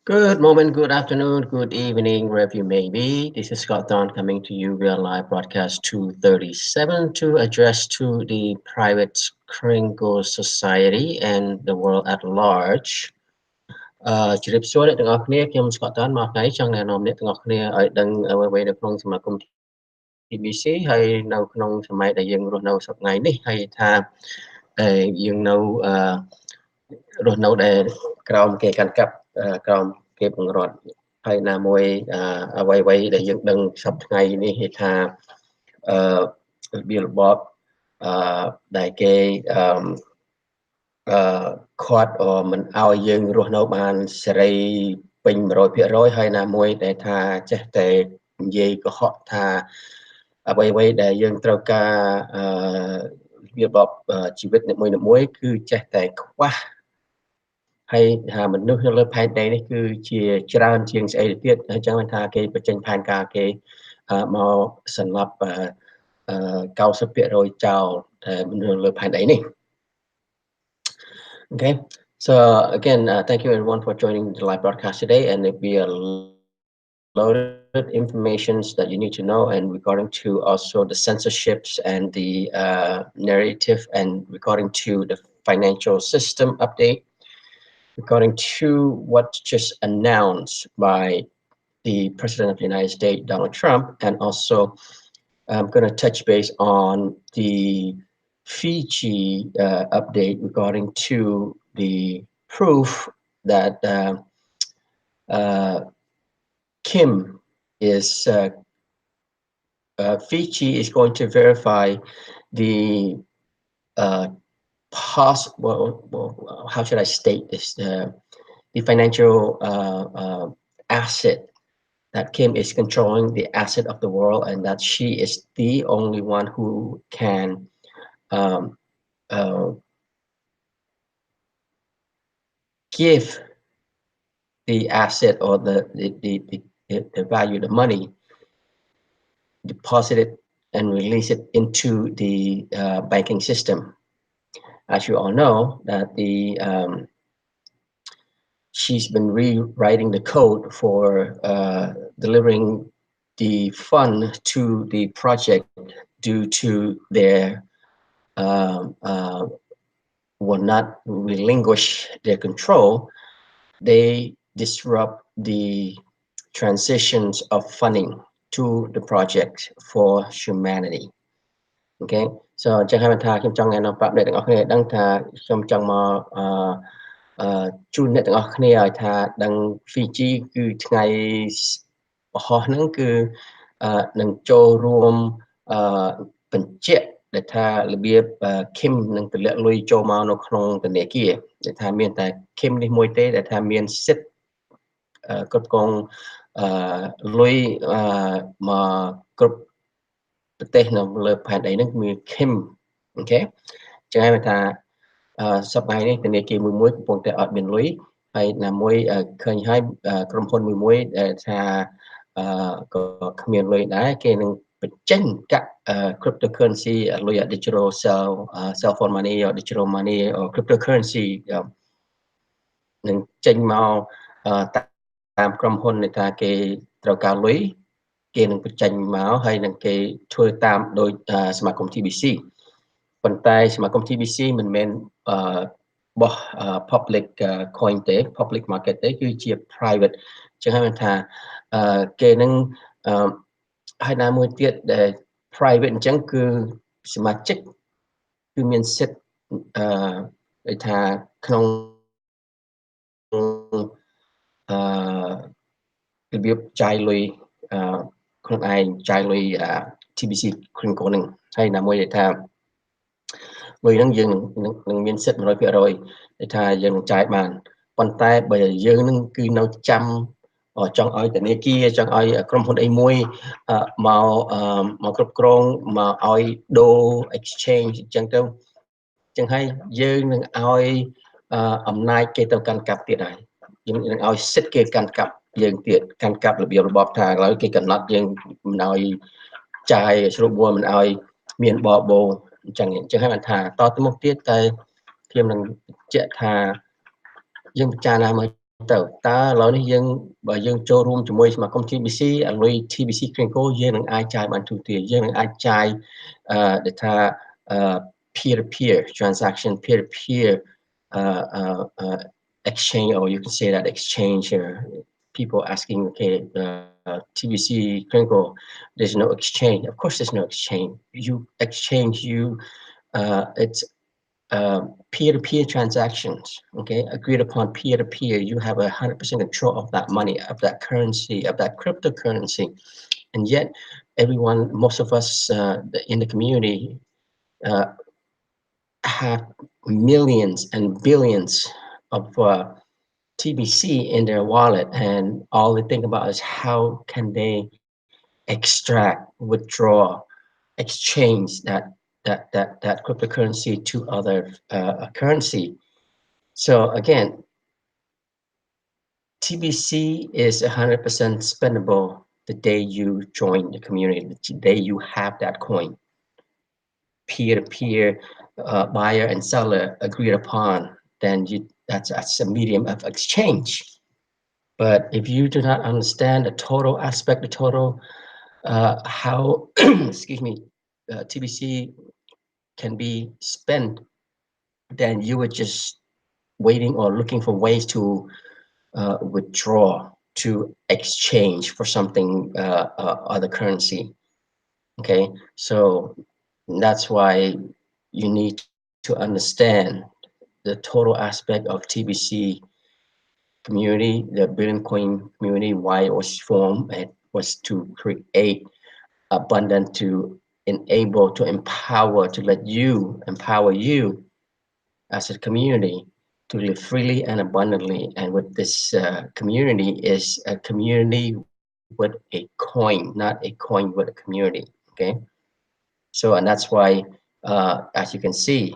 Good moment, good afternoon, good evening, wherever you may be. This is Scott Don coming to you via live broadcast 237 to address to the private Kringle society and the world at large. ជំរាបសួរអ្នកទាំងអស់គ្នាខ្ញុំ Scott Don មកថ្ងៃចង់ណែនាំអ្នកទាំងអស់គ្នាឲ្យដឹងអ្វីៗនៅក្នុងសមាគម TBC ខាត់មិនឲ្យយើងរស់នៅបានសេរីពេញ 100% ហើយណាមួយដែលថាចេះតែនិយាយកុហកថាអ្វីៗដែលយើងត្រូវការរបបជីវិតនីមួយៗគឺចេះតែខ្វះហើយថាមនុស្សនៅលើផែនដីនេះគឺជាច្រើនជាងស្អីទៅទៀតហើយចឹងបានថាគេបញ្ចេញផែនការគេមកសម្រាប់90% ចោលមនុស្សលើផែនដីនេះ Okay, so again, thank you everyone for joining the live broadcast today, and it'll be a loaded information that you need to know, and regarding to also the censorships and the narrative, and regarding to the financial system update, regarding to what just announced by the President of the United States, Donald Trump, and also I'm going to touch base on the Fiji update regarding to the proof that Kim is Fiji is going to verify the how should I state this, the financial asset that Kim is controlling the asset of the world, and that she is the only one who can give the asset or the value, the money, deposit it and release it into the banking system. As you all know, that she's been rewriting the code for delivering the fund to the project due to their will not relinquish their control. They disrupt the transitions of funding to the project for humanity. Okay, so អញ្ចឹងហើយបានថាខ្ញុំចង់ណែនាំប្រាប់អ្នកទាំងអស់គ្នាដឹងថាខ្ញុំចង់មកជូនអ្នកទាំងអស់គ្នាឲ្យថាដឹង Fiji គឺថ្ងៃពហុហ្នឹងគឺនឹងចូលរួមបញ្ជាក់ដែលថារបៀប Kim នឹងទម្លាក់លុយចូលមកនៅក្នុងធនាគារដែលថាមានតែ Kim នេះមួយទេដែលថាមានសិទ្ធិគ្រប់គ្រងលុយមកគ្រប់ប្រទេសនៅលើផែនដីហ្នឹងគឺ Kim. អូខេចឹងហើយថាសប្តាហ៍នេះធនាគារមួយកំពុងតែអត់មានលុយហើយណាមួយឃើញហើយក្រុមហ៊ុនមួយដែលថាក៏គ្មានលុយដែរគេនឹងបញ្ចេញកាក់ cryptocurrency លុយ digital cell phone money or digital money or cryptocurrency នឹងចេញមកតាមក្រុមហ៊ុនដែលថាគេត្រូវការលុយគេនឹងបញ្ចេញមកហើយនឹងគេធ្វើតាមដោយសមាគម TBC ប៉ុន្តែសមាគម TBC មិនមែនបោះ public coin ទេ public market ទេគឺជា private ចឹងហើយថាគេនឹងហើយណាមួយទៀតដែល private អញ្ចឹងគឺសមាជិកគឺមានសិទ្ធិដូចថាក្នុងរបៀបចាយលុយខ្លួនឯងចាយលុយ TBC Kringle ហ្នឹងហើយណាមួយដែលថាលុយហ្នឹងយើងនឹងមានសិទ្ធិ 100% ដែលថាយើងនឹងចាយបានប៉ុន្តែបើយើងនឹងគឺនៅចាំចង់ឲ្យធនាគារចង់ឲ្យក្រុមហ៊ុនអីមួយមកគ្រប់គ្រងមកឲ្យដូរ exchange អញ្ចឹងទៅចឹងហើយយើងនឹងឲ្យអំណាចគេទៅកាន់កាប់ទៀតហើយយើងនឹងឲ្យសិទ្ធិគេកាន់កាប់យើងទៀតកាន់កាប់របៀបរបបថាឥឡូវគេកំណត់យើងមិនឲ្យចាយស្រួលបួលមិនឲ្យមានបបោអញ្ចឹងហើយបានថាតទៅមុខទៀតតែខ្ញុំនឹងបញ្ជាក់ថាយើងពិចារណាមើល ទៅតើឥឡូវនេះយើងបើយើងចូលរួមជាមួយសមាគម TBC អាលុយ TBC Kringle យើងនឹងអាចចាយបានទូទាយើងនឹងអាចចាយដែលថា peer to peer transaction peer to peer exchange, or you can say that exchange here. People asking, okay, TBC Kringle, there's no exchange. Of course there's no exchange. You exchange, it's peer-to-peer transactions, okay, agreed upon peer-to-peer. You have 100% control of that money, of that currency, of that cryptocurrency. And yet everyone, most of us in the community have millions and billions of TBC in their wallet, and all they think about is how can they extract, withdraw, exchange that cryptocurrency to other currency. So again, TBC is 100% spendable the day you join the community, the day you have that coin. Peer-to-peer, buyer and seller agreed upon, then that's a medium of exchange. But if you do not understand the total aspect, the total how excuse me, TBC can be spent, then you were just waiting or looking for ways to withdraw, to exchange for something other currency. Okay, so that's why you need to understand the total aspect of TBC community, the Billion Coin community, why it was formed. It was to create abundant, to enable, to empower, to let you empower you as a community to live freely and abundantly. And with this community is a community with a coin, not a coin with a community. Okay, so and that's why, as you can see,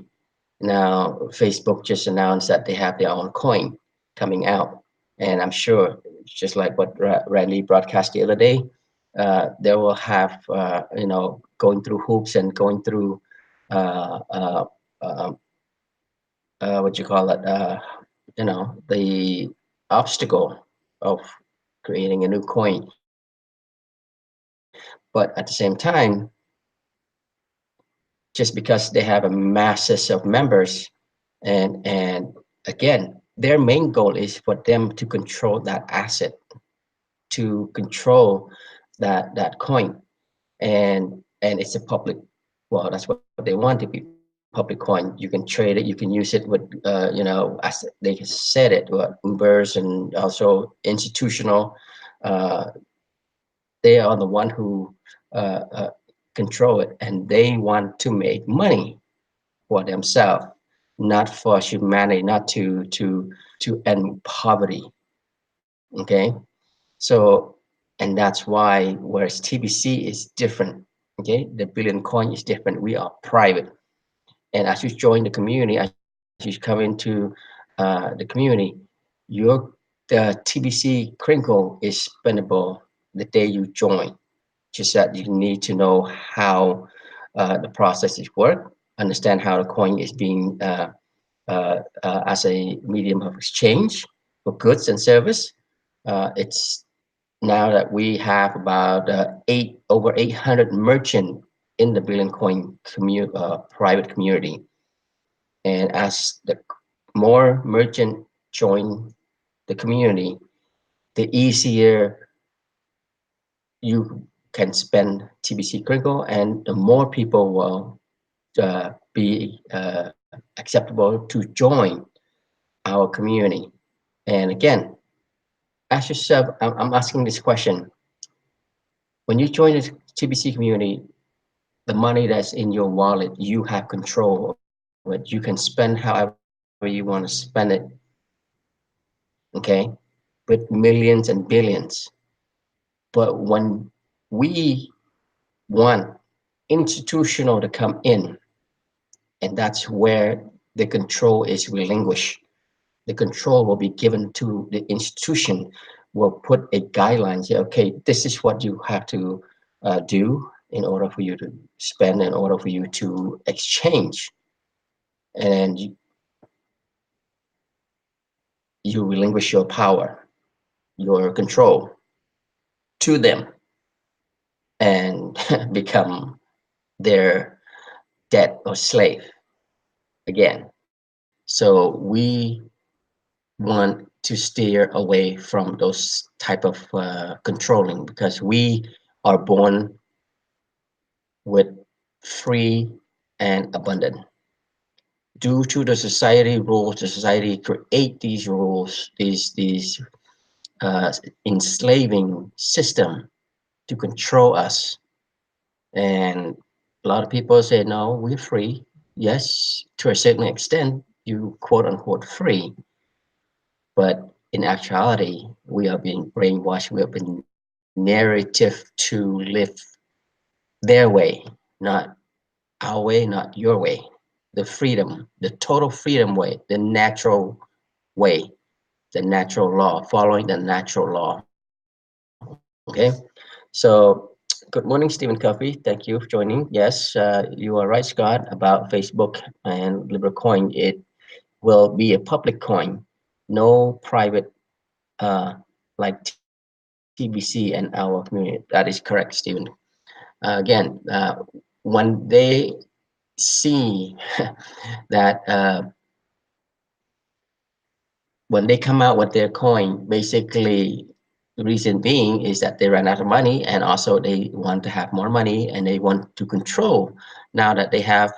now Facebook just announced that they have their own coin coming out, and I'm sure, just like what Randy broadcast the other day, they will have going through hoops and going through uh, uh, um, what you call it, the obstacle of creating a new coin. But at the same time, just because they have a masses of members, and again, their main goal is for them to control that asset, to control that coin, and it's a public. Well, that's what they want to be, public coin. You can trade it, you can use it with as they said it, Ubers and also institutional. uh, they are the one who uh, uh, control it, and they want to make money for themselves, not for humanity, not to end poverty. Okay, so, and that's why, whereas TBC is different. Okay, the Billion Coin is different. We are private, and as you join the community, as you come into the community, your the TBC Kringle is spendable the day you join. Just that you need to know how the process is work, understand how the coin is being as a medium of exchange for goods and service. It's now that we have about over 800 merchant in the Billion Coin private community, and as the more merchant join the community, the easier you can spend TBC Kringle, and the more people will be acceptable to join our community. And again, ask yourself, I'm asking this question. When you join the TBC community, the money that's in your wallet, you have control of it. You can spend however you want to spend it, okay, with millions and billions. But when we want institutional to come in, and that's where the control is relinquished. The control will be given to the institution, will put a guideline, say, okay, this is what you have to do in order for you to spend, in order for you to exchange. And you relinquish your power, your control to them, and become their debt or slave again. So we want to steer away from those type of controlling, because we are born with free and abundant. Due to the society rules, the society create these rules, these uh, enslaving system to control us. And a lot of people say, no, we're free. Yes, to a certain extent, you quote unquote free, but in actuality, we are being brainwashed. We have been narrative to live their way, not our way, not your way. The freedom, the total freedom way, the natural way, the natural law, following the natural law. Okay. So, good morning, Stephen Covey. Thank you for joining. Yes, you are right, Scott, about Facebook and Libra Coin. It will be a public coin, no private, uh, like TBC and our community. That is correct, Stephen. Again, when they see that when they come out with their coin, basically the reason being is that they ran out of money, and also they want to have more money, and they want to control. Now that they have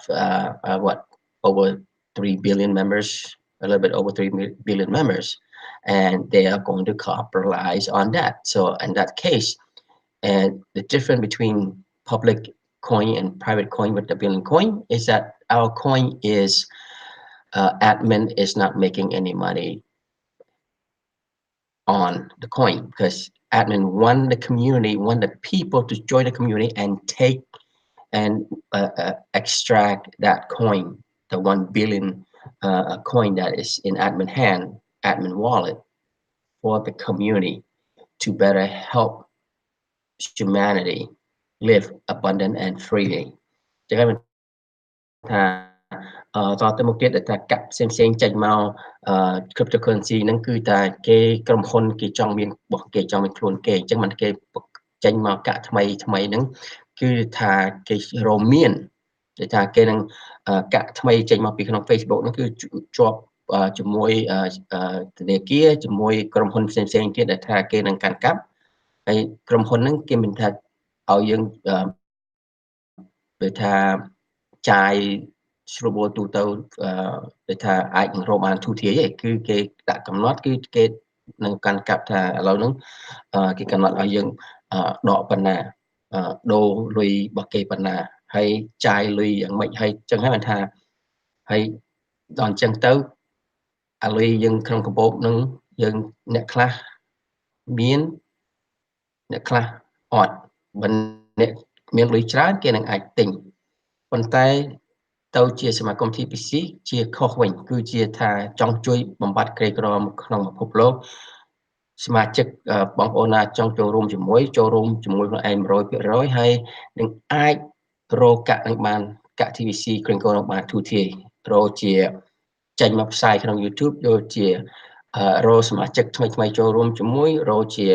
what, over 3 billion members, a little bit over 3 billion members, and they are going to capitalize on that. So in that case, and the difference between public coin and private coin with the billion coin is that our coin is admin is not making any money on the coin, because admin want the community, want the people to join the community and take and extract that coin, the 1 billion coin that is in admin hand, admin wallet, for the community to better help humanity live abundant and freely. ចឹងហើយមិនថាតទៅមុខទៀតដែលថាកាប់ផ្សេងៗចេញមកcryptocurrency ហ្នឹងគឺតែគេក្រុមហ៊ុនគេចង់មានរបស់គេចង់មានខ្លួនគេអញ្ចឹងមិនគេចេញមកកាក់ថ្មីហ្នឹងគឺថាគេរមមានគេថាគេនឹងកាក់ថ្មីចេញមកពីក្នុង Facebook ហ្នឹងគឺជាប់ជាមួយធនាគារជាមួយក្រុមហ៊ុនផ្សេងៗទៀតដែលថាគេនឹងកាន់កាប់ហើយក្រុមហ៊ុនហ្នឹងគេមិនថាឲ្យយើងដូចថាចាយស្រួលទូទៅដូចថាអាចនឹងរកបានទូធាយទេគឺគេដាក់កំណត់គឺគេនឹងកាន់កាប់ថាឥឡូវហ្នឹងគេកំណត់ឲ្យយើងដកប៉ុណ្ណាដូរលុយរបស់គេប៉ុណ្ណាហើយចាយលុយយ៉ាងម៉េចហើយចឹងហើយបានថាហើយដល់អញ្ចឹងទៅអាលុយយើងក្នុងកាបូបហ្នឹងយើងអ្នកខ្លះមានអ្នកខ្លះអត់បើអ្នកមានលុយច្រើនគេនឹងអាចទិញប៉ុន្តែទៅជាសមាគម TPC ជាខុសវិញគឺជាថាចង់ជួយបំបត្តិក្រីក្រក្នុងពិភពលោកសមាជិកបងប្អូនណាចង់ចូលរួមជាមួយខ្លួនឯង 100% ហើយនឹងអាចរកកាក់នឹងបានកាក់ TPC Kringle នឹងបានទូធាយរកជាចេញមកផ្សាយក្នុង YouTube យកជារកសមាជិកថ្មីចូលរួមជាមួយរកជា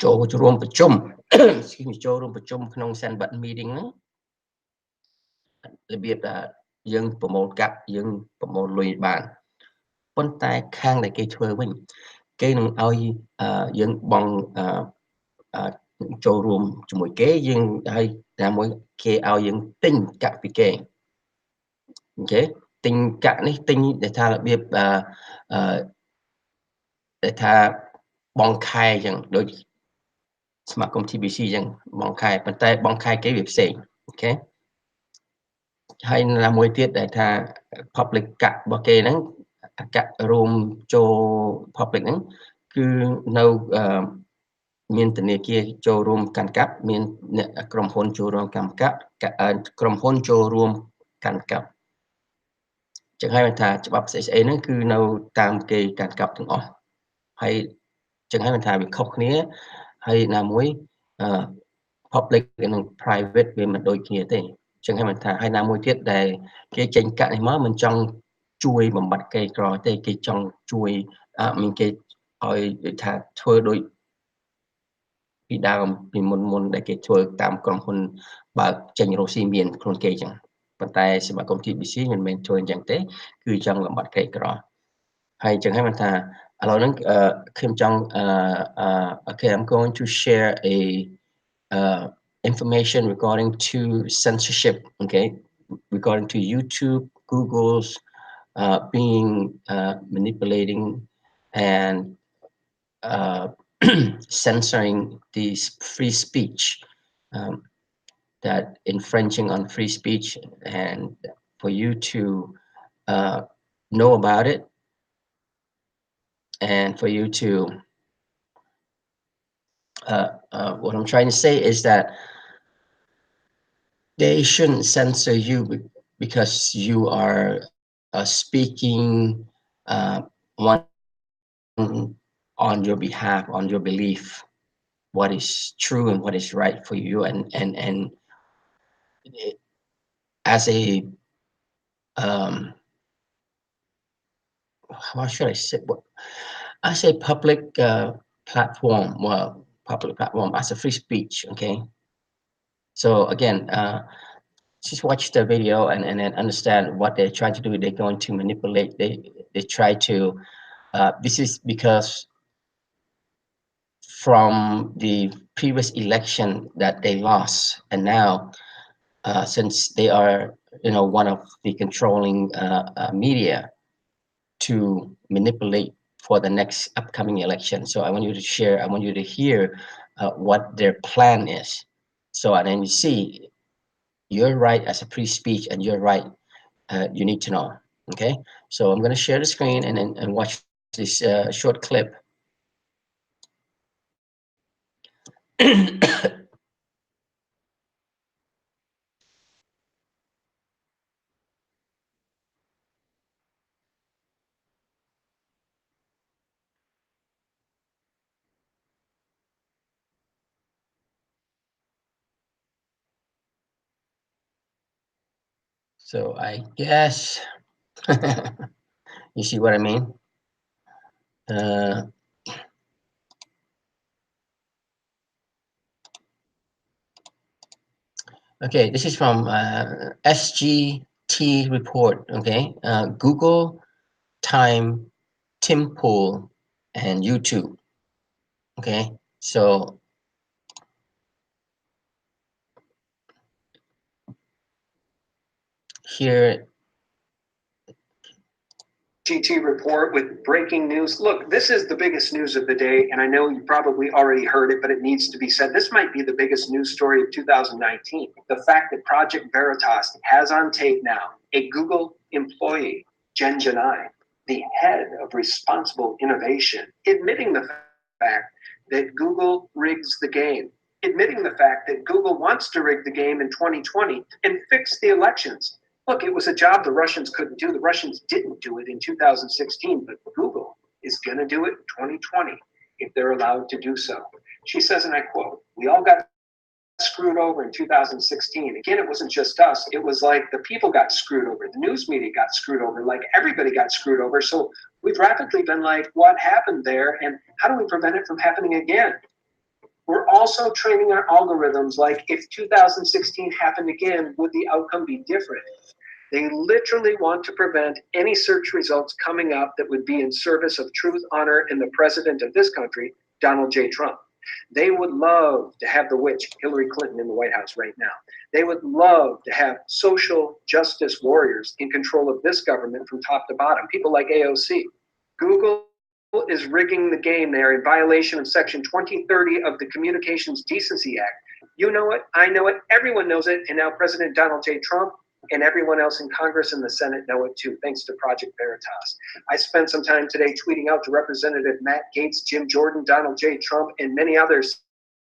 ចូលរួមប្រជុំចូលរួមប្រជុំក្នុង Sandbox meeting ហ្នឹងរបៀបដែលយើងប្រមូលកាក់យើងប្រមូលលុយបានប៉ុន្តែខាងដែលគេធ្វើវិញគេនឹងឲ្យយើងបង់ចូលរួមជាមួយគេយើងហើយតែមួយគេឲ្យយើងទិញកាក់ពីគេអូខេទិញកាក់នេះទិញដែលថារបៀបដែលថាបងខែអញ្ចឹងដូចសមាគម TBC អញ្ចឹងបងខែប៉ុន្តែបងខែគេវាផ្សេងអូខេហើយណាមួយទៀតដែលថា public កាក់របស់គេហ្នឹងកាក់រួមចូល public ហ្នឹងគឺនៅមានធនាគារចូលរួមកាន់កាប់មានអ្នកក្រុមហ៊ុនចូលរួមកាន់កាប់ក្រុមហ៊ុនចូលរួមកាន់កាប់ចឹងហើយថាច្បាប់ស្អីហ្នឹងគឺនៅតាមគេកាន់កាប់ទាំងអស់ហើយចឹងហើយថាវាខុសគ្នាហើយណាមួយpublic និង private វាមិនដូចគ្នាទេចឹងហើយថាហើយណាមួយទៀតដែលគេចេញកាក់នេះមកមិនចង់ ជួយបំបត្តិក្រីក្រទេគេចង់ជួយមានគេឲ្យដូចថាធ្វើដូចពីដើមពីមុនដែលគេធ្វើតាមក្រុមហ៊ុនបើកចេញរកស៊ីមានខ្លួនគេចឹងប៉ុន្តែសមាគម TBC មិនមែនធ្វើអញ្ចឹងទេគឺចង់បំបត្តិក្រីក្រហើយអញ្ចឹងហើយមិនថាឥឡូវហ្នឹងខ្ញុំចង់ okay I'm going to share a information regarding to censorship okay regarding to YouTube Google's being manipulating and censoring these free speech that infringing on free speech and for you to know about it and for you to what I'm trying to say is that they shouldn't censor you because you are speaking one on your behalf on your belief what is true and what is right for you and as a how should I say what as a public platform well public platform as a free speech okay so again just watch the video and then understand what they're trying to do they're going to manipulate they try to this is because from the previous election that they lost and now since they are one of the controlling media to manipulate for the next upcoming election so I want you to share I want you to hear what their plan is so and then you see you're right as a free speech and you're right you need to know okay so I'm going to share the screen and watch this short clip so I guess you see what I mean okay this is from SGT report okay Google Time Tim Pool and YouTube okay so here GT report with breaking news. Look, this is the biggest news of the day, and I know you probably already heard it, but it needs to be said. This might be the biggest news story of 2019. The fact that Project Veritas has on tape now a Google employee, Jen Janai, the head of responsible innovation, admitting the fact that Google rigs the game, admitting the fact that Google wants to rig the game in 2020 and fix the elections. Look, it was a job the Russians couldn't do. The Russians didn't do it in 2016, but Google is going to do it in 2020 if they're allowed to do so. She says, and I quote, "We all got screwed over in 2016. Again, it wasn't just us. It was like the people got screwed over. The news media got screwed over. Like everybody got screwed over. So we've rapidly been like, what happened there? And how do we prevent it from happening again? We're also training our algorithms like if 2016 happened again, would the outcome be different?" They literally want to prevent any search results coming up that would be in service of truth, honor, and the president of this country, Donald J. Trump. They would love to have the witch, Hillary Clinton, in the White House right now. They would love to have social justice warriors in control of this government from top to bottom, people like AOC. Google is rigging the game there in violation of Section 2030 of the Communications Decency Act. You know it, I know it, everyone knows it, and now President Donald J. Trump and everyone else in Congress and the Senate know it too, thanks to Project Veritas. I spent some time today tweeting out to Representative Matt Gaetz, Jim Jordan, Donald J. Trump, and many others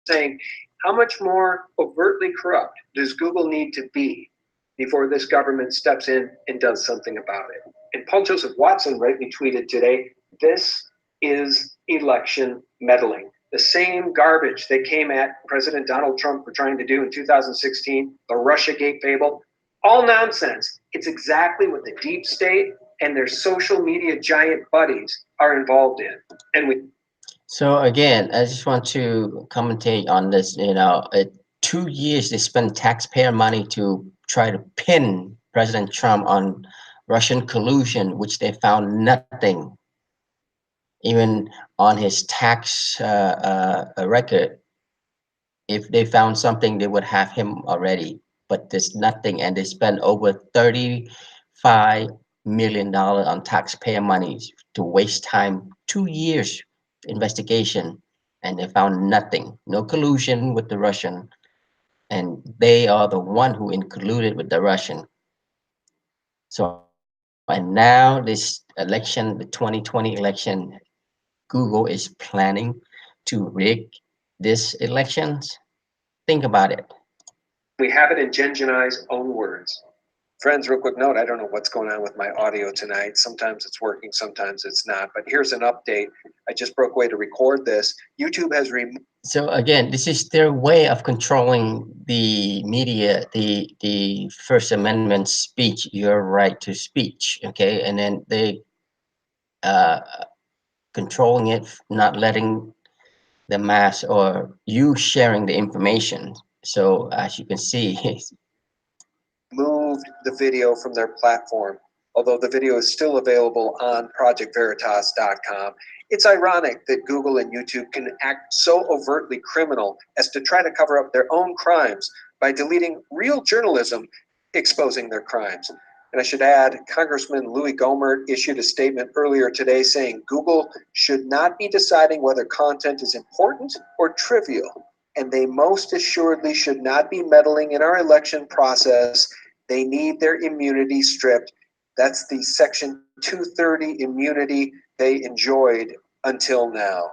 saying, how much more overtly corrupt does Google need to be before this government steps in and does something about it? And Paul Joseph Watson rightly tweeted today, this is election meddling. The same garbage they came at President Donald Trump for trying to do in 2016, the Russiagate fable, all nonsense. It's exactly what the deep state and their social media giant buddies are involved in. And we So again, I just want to commentate on this. 2 years they spent taxpayer money to try to pin President Trump on Russian collusion, which they found nothing. Even on his tax record, if they found something, they would have him already. But there's nothing, and they spent over $35 million on taxpayer money to waste time. 2 years investigation, and they found nothing. No collusion with the Russian, and they are the one who included with the Russian. So, and now this election, the 2020 election, Google is planning to rig this elections. Think about it. have it in Jen Janai's own words. Friends, real quick note, I don't know what's going on with my audio tonight. Sometimes it's working, sometimes it's not. But here's an update. I just broke away to record this. YouTube has removed. So again, this is their way of controlling the media, the First Amendment speech, your right to speech, okay? And then they uh, controlling it, not letting the mass or you sharing the information. So as you can see, moved the video from their platform, although the video is still available on projectveritas.com. It's ironic that Google and YouTube can act so overtly criminal as to try to cover up their own crimes by deleting real journalism exposing their crimes. And I should add, Congressman Louis Gohmert issued a statement earlier today saying Google should not be deciding whether content is important or trivial, and they most assuredly should not be meddling in our election process. They need their immunity stripped. That's the Section 230 immunity they enjoyed until now.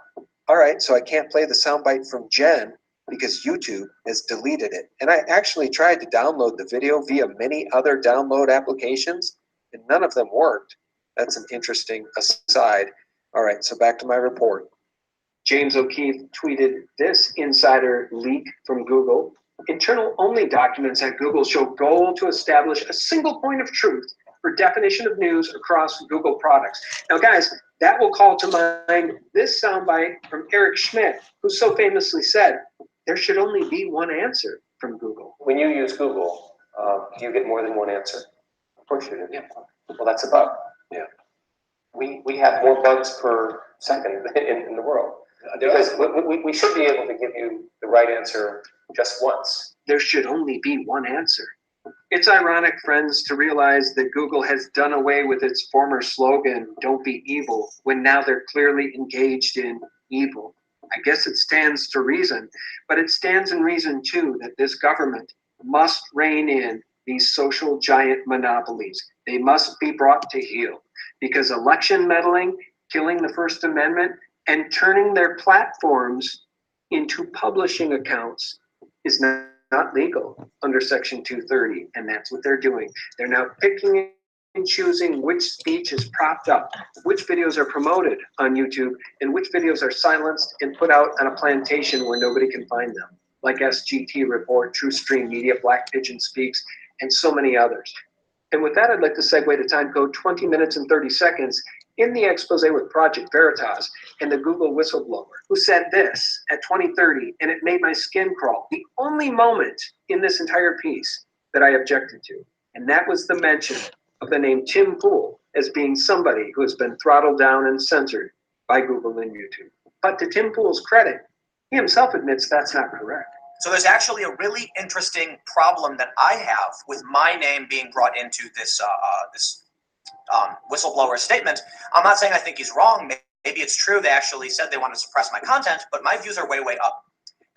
All right, so I can't play the soundbite from Jen because YouTube has deleted it. And I actually tried to download the video via many other download applications, and none of them worked. That's an interesting aside. All right, so back to my report. James O'Keefe tweeted this insider leak from Google. Internal-only documents at Google show goal to establish a single point of truth for definition of news across Google products. Now, guys, that will call to mind this soundbite from Eric Schmidt, who so famously said, there should only be one answer from Google. When you use Google, do you get more than one answer? Of course you do. Yeah. Well, that's a bug. Yeah. We have more bugs per second in the world. Because we should be able to give you the right answer just once. There should only be one answer. It's ironic, friends, to realize that Google has done away with its former slogan, don't be evil, when now they're clearly engaged in evil. I guess it stands to reason, but it stands in reason too that this government must rein in these social giant monopolies. They must be brought to heel because election meddling, killing the First Amendment, and turning their platforms into publishing accounts is not legal under Section 230, and that's what they're doing. They're now picking and choosing which speech is propped up, which videos are promoted on YouTube, and which videos are silenced and put out on a plantation where nobody can find them, like SGT Report, TrueStream Media, Black Pigeon Speaks, and so many others. And with that, I'd like to segue to time code 20 minutes and 30 seconds in the expose with Project Veritas and the Google whistleblower, who said this at 2030, and it made my skin crawl. The only moment in this entire piece that I objected to, and that was the mention of the name Tim Pool as being somebody who has been throttled down and censored by Google and YouTube. But to Tim Pool's credit, he himself admits that's not correct. So there's actually a really interesting problem that I have with my name being brought into this whistleblower statement. I'm not saying I think he's wrong. Maybe it's true they actually said they want to suppress my content, but my views are way, way up.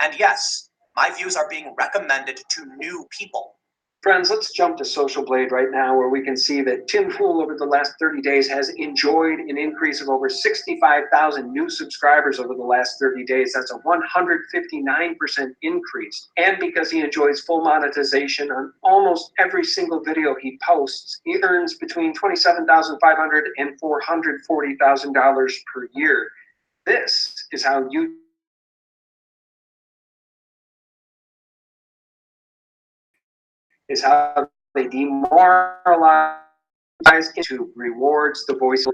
And yes, my views are being recommended to new people. Friends, let's jump to Social Blade right now, where we can see that Tim Pool over the last 30 days has enjoyed an increase of over 65,000 new subscribers over the last 30 days. That's a 159% increase. And because he enjoys full monetization on almost every single video he posts, he earns between $27,500 and $440,000 per year. This is how you is how they demoralize into rewards the voice.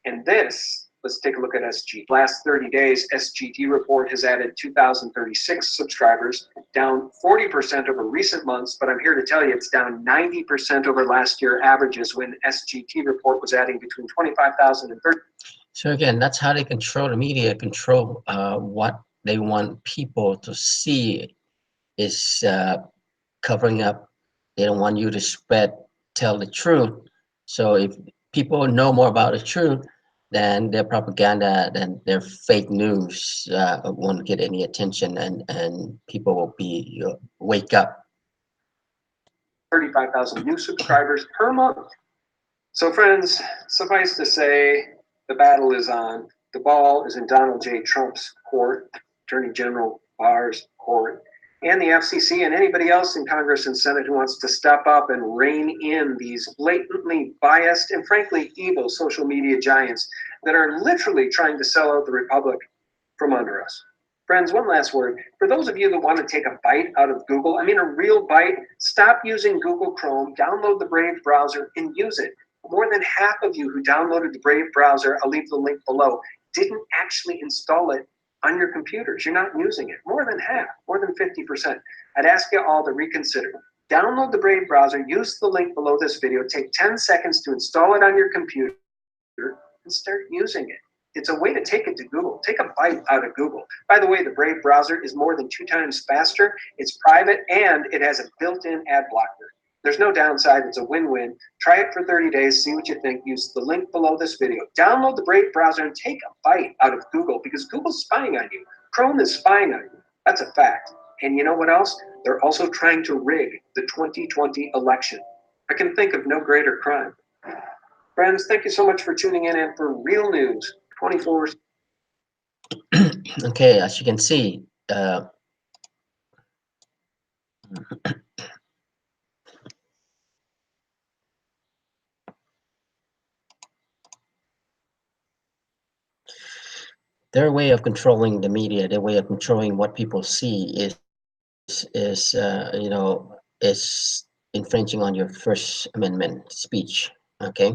And this, let's take a look at SG. Last 30 days, SGT report has added 2,036 subscribers, down 40% over recent months, but I'm here to tell you it's down 90% over last year averages when SGT report was adding between 25,000 and 30. So again, that's how they control the media, control what they want people to see is covering up. They don't want you to tell the truth. So if people know more about the truth, then their propaganda, then their fake news won't get any attention, and people will be wake up. 35,000 new subscribers per month. So friends, suffice to say, the battle is on. The ball is in Donald J. Trump's court, Attorney General Barr's court, and the FCC and anybody else in Congress and Senate who wants to step up and rein in these blatantly biased and frankly evil social media giants that are literally trying to sell out the republic from under us. Friends, one last word. For those of you that want to take a bite out of Google, I mean a real bite, stop using Google Chrome, download the Brave browser, and use it. More than half of you who downloaded the Brave browser, I'll leave the link below, didn't actually install it on your computers. You're not using it. More than half, more than 50%. I'd ask you all to reconsider. Download the Brave browser, use the link below this video, take 10 seconds to install it on your computer, and start using it. It's a way to take it to Google. Take a bite out of Google. By the way, the Brave browser is more than 2 times faster. It's private, and it has a built-in ad blocker. There's no downside. It's a win-win. Try it for 30 days. See what you think. Use the link below this video. Download the Brave browser and take a bite out of Google because Google's spying on you. Chrome is spying on you. That's a fact. And you know what else? They're also trying to rig the 2020 election. I can think of no greater crime. Friends, thank you so much for tuning in and for Real News 24. Okay, as you can see, their way of controlling the media, their way of controlling what people see is is infringing on your First Amendment speech. Okay,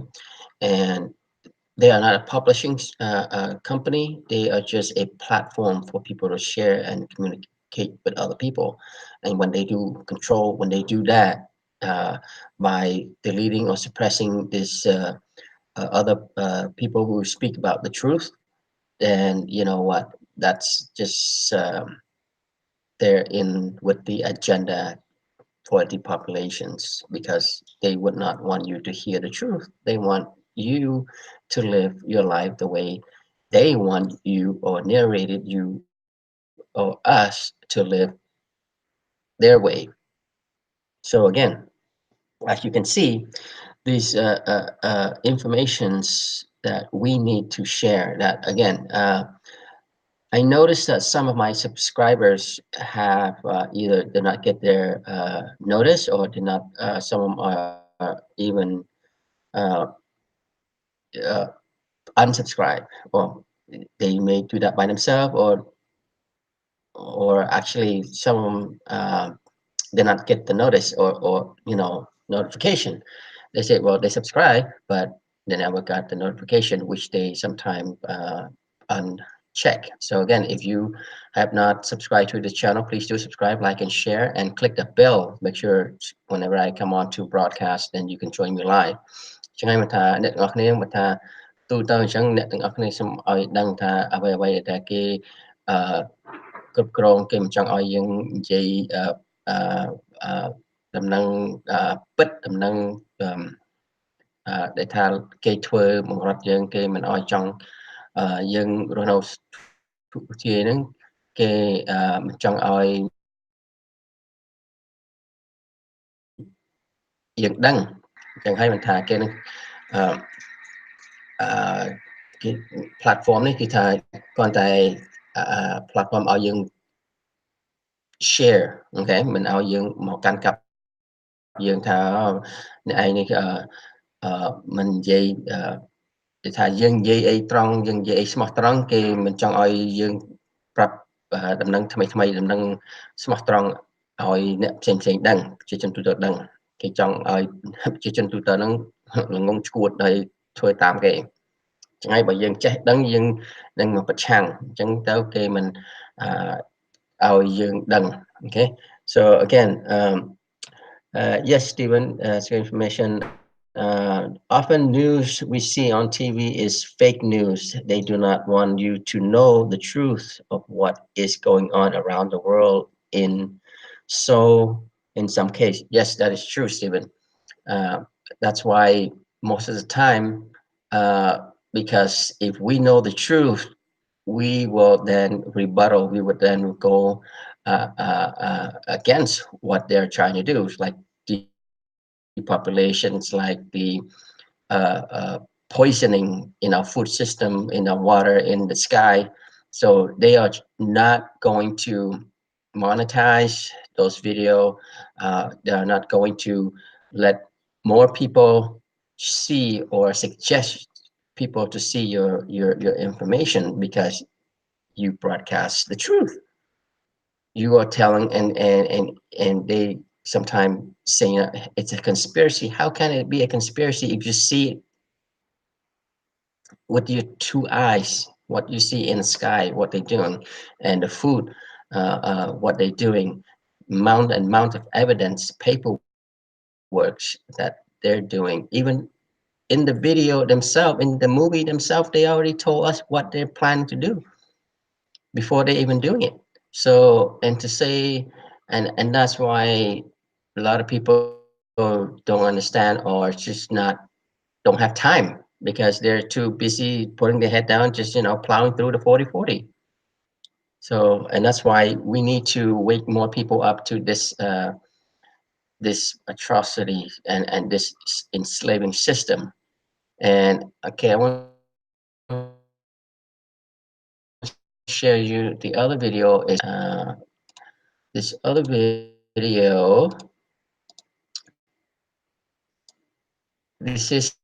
and they are not a publishing company. They are just a platform for people to share and communicate with other people. And when they do control, when they do that by deleting or suppressing this other people who speak about the truth, then you know what? That's just they're in with the agenda for the populations because they would not want you to hear the truth. They want you to live your life the way they want you or narrated you or us to live their way. So again, as you can see, these informations that we need to share that again, I noticed that some of my subscribers have either did not get their notice or did not, some of them are even uh, uh, unsubscribe, or they may do that by themselves, or actually some of them did not get the notice or notification. They say, well, they subscribe, but they never got the notification, which they sometimes uncheck. So again, if you have not subscribed to the channel, please do subscribe, like, and share, and click the bell. Make sure whenever I come on to broadcast, then you can join me live. ចឹងហើយមកថាអ្នកទាំងអស់គ្នាមកថាទូទៅអញ្ចឹងអ្នកទាំងអស់គ្នាសូមឲ្យដឹងថាអ្វីដែលគេគ្រប់គ្រងគេមិនចង់ឲ្យយើងនិយាយដំណឹងពិតដំណឹងដែលថាគេធ្វើបង្រត់យើងគេមិនឲ្យចង់យើងរស់នៅជាហ្នឹងគេមិនចង់ឲ្យយើងដឹងអញ្ចឹងហើយមិនថាគេនឹងគេ platform នេះគឺថាគ្រាន់តែ platform ឲ្យយើង share អូខេមិនឲ្យយើងមកកាន់កាប់យើងថាអ្នកឯងនេះមិននិយាយគេថាយើងនិយាយអីត្រង់យើងនិយាយអីស្មោះត្រង់គេមិនចង់ឲ្យយើងប្រាប់ដំណឹងថ្មីដំណឹងស្មោះត្រង់ឲ្យអ្នកផ្សេងដឹងប្រជាជនទូទៅដឹងគេចង់ឲ្យប្រជាជនទូទៅហ្នឹង ងងឈួតហើយធ្វើតាមគេចឹងហើយបើយើងចេះដឹងយើងនឹងមកប្រឆាំងអញ្ចឹងទៅគេមិនឲ្យយើងដឹង okay so again yes Stephen information often news we see on TV is fake news. They do not want you to know the truth of what is going on around the world so in some case yes that is true Stephen. That's why most of the time because if we know the truth we will then rebuttal, we would then go against what they're trying to do, like depopulations, like the poisoning in our food system, in our water, in the sky. So they are not going to monetize those video. They are not going to let more people see or suggest people to see your information because you broadcast the truth. You are telling and they sometimes saying it's a conspiracy. How can it be a conspiracy if you see with your two eyes what you see in the sky, what they're doing, and the food, what they're doing, amount of evidence, paperwork that they're doing, even in the video themselves, in the movie themselves, they already told us what they're planning to do before they even doing it. So and to say and that's why a lot of people don't understand or just not don't have time because they're too busy putting their head down, just plowing through the 40/40. So and that's why we need to wake more people up to this atrocity and this enslaving system. And okay, I want to share you the other video is this other video. This is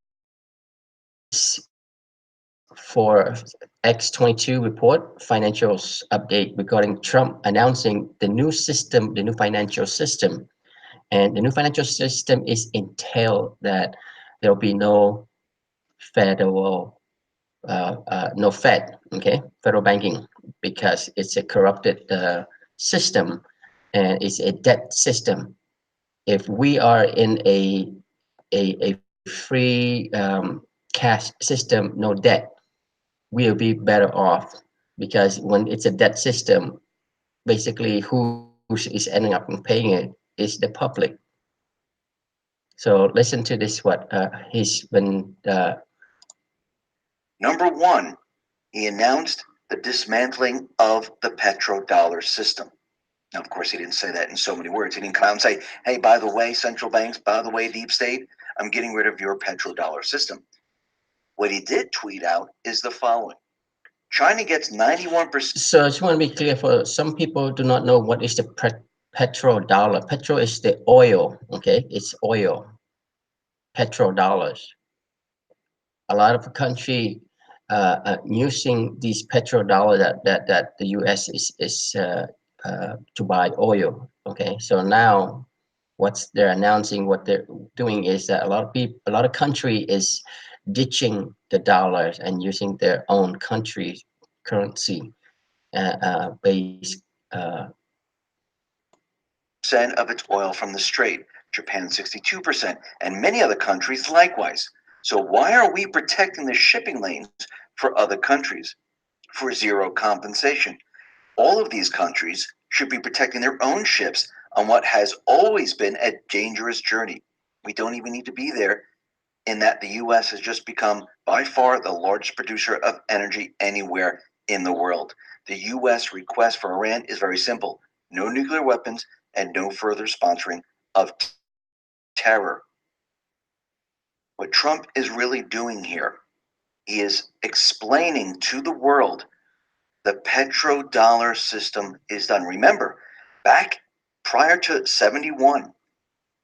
for X22 report financials update regarding Trump announcing the new system, the new financial system. And the new financial system is entailed that there will be no federal, no Fed, okay, federal banking, because it's a corrupted system and it's a debt system. If we are in a free cash system, no debt, we'll be better off because when it's a debt system, basically who is ending up paying it is the public. So listen to this. What he's been. Number one, he announced the dismantling of the petrodollar system. Now, of course, he didn't say that in so many words. He didn't come out and say, hey, by the way, central banks, by the way, deep state, I'm getting rid of your petrodollar system. What he did tweet out is the following. China gets 91%. So I just want to be clear for some people do not know what is the petrodollar. Petro is the oil, okay? It's oil. Petrodollars. A lot of country using these petrodollar that the U.S. is to buy oil. Okay, so now what's they're announcing, what they're doing is that a lot of country is ditching the dollars and using their own country currency based. Of its oil from the Strait, Japan 62%, and many other countries likewise. So why are we protecting the shipping lanes for other countries for zero compensation? All of these countries should be protecting their own ships on what has always been a dangerous journey. We don't even need to be there in that the U.S. has just become by far the largest producer of energy anywhere in the world. The U.S. request for Iran is very simple. No nuclear weapons and no further sponsoring of terror. What Trump is really doing here, he is explaining to the world the petrodollar system is done. Remember, back prior to 71,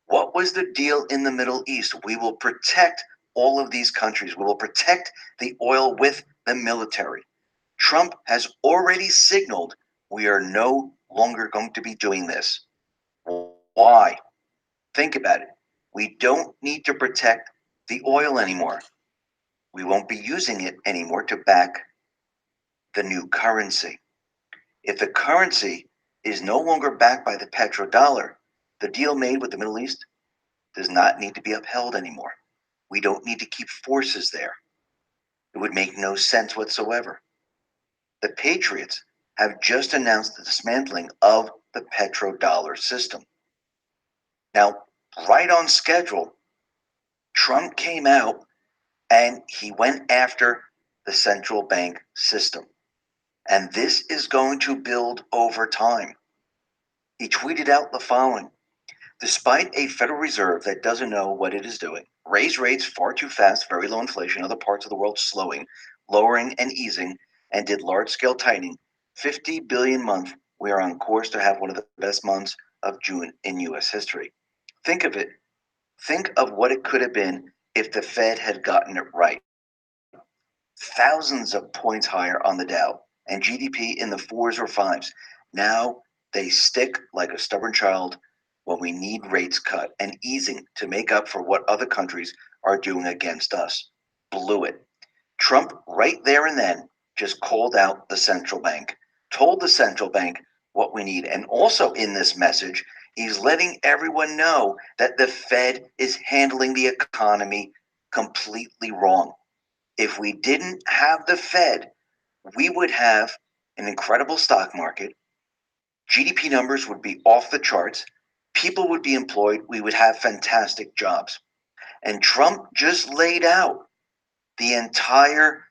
what was the deal in the Middle East? We will protect all of these countries. We will protect the oil with the military. Trump has already signaled we are no longer going to be doing this. Why? Think about it. We don't need to protect the oil anymore. We won't be using it anymore to back the new currency. If the currency is no longer backed by the petrodollar, the deal made with the Middle East does not need to be upheld anymore. We don't need to keep forces there. It would make no sense whatsoever. The Patriots have just announced the dismantling of the petrodollar system. Now, right on schedule, Trump came out and he went after the central bank system. And this is going to build over time. He tweeted out the following: despite a Federal Reserve that doesn't know what it is doing, raise rates far too fast, very low inflation, other parts of the world slowing, lowering and easing, and did large-scale tightening, 50 billion a month, we are on course to have one of the best months of June in U.S. history. Think of it. Think of what it could have been if the Fed had gotten it right. Thousands of points higher on the Dow and GDP in the 4s or 5s. Now they stick like a stubborn child when we need rates cut and easing to make up for what other countries are doing against us. Blew it. Trump, right there and then, just called out the central bank, told the central bank what we need. And also in this message, he's letting everyone know that the Fed is handling the economy completely wrong. If we didn't have the Fed, we would have an incredible stock market. GDP numbers would be off the charts. People would be employed. We would have fantastic jobs. And Trump just laid out the entire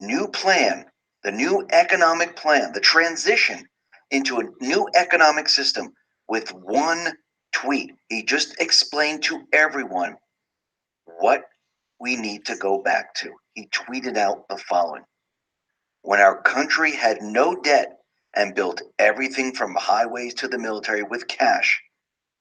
new plan, the new economic plan, the transition into a new economic system with one tweet. He just explained to everyone what we need to go back to. He tweeted out the following: when our country had no debt and built everything from highways to the military with cash,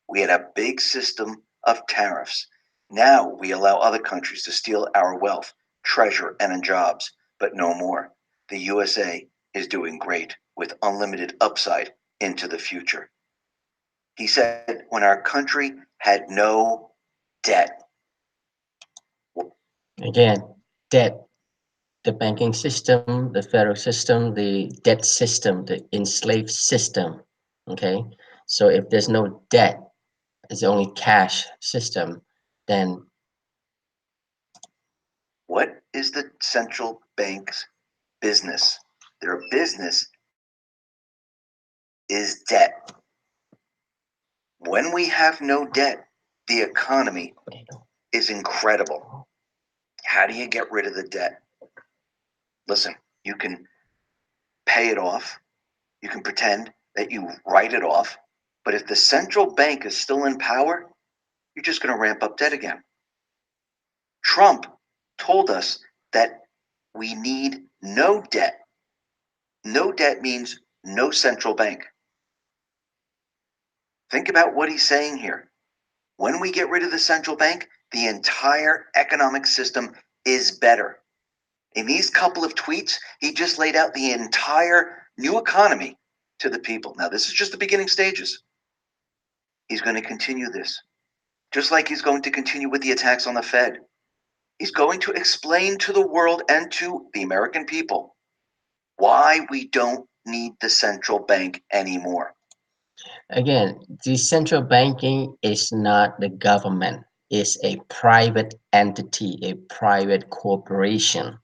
we had a big system of tariffs. Now we allow other countries to steal our wealth, treasure, and jobs, but no more. The USA is doing great with unlimited upside into the future. He said, when our country had no debt. Again, debt, the banking system, the federal system, the debt system, the enslaved system. Okay, so if there's no debt, it's only cash system, then What is the central bank's business? Their business is debt. When we have no debt, the economy is incredible. How do you get rid of the debt? Listen, you can pay it off. You can pretend that you write it off. But if the central bank is still in power, you're just going to ramp up debt again. Trump told us that we need no debt. No debt means no central bank. Think about what he's saying here. When we get rid of the central bank, the entire economic system is better. In these couple of tweets, he just laid out the entire new economy to the people. Now, this is just the beginning stages. He's going to continue this, just like he's going to continue with the attacks on the Fed. He's going to explain to the world and to the American people why we don't need the central bank anymore. again, the central banking is not the government. It's a private entity, a private corporation.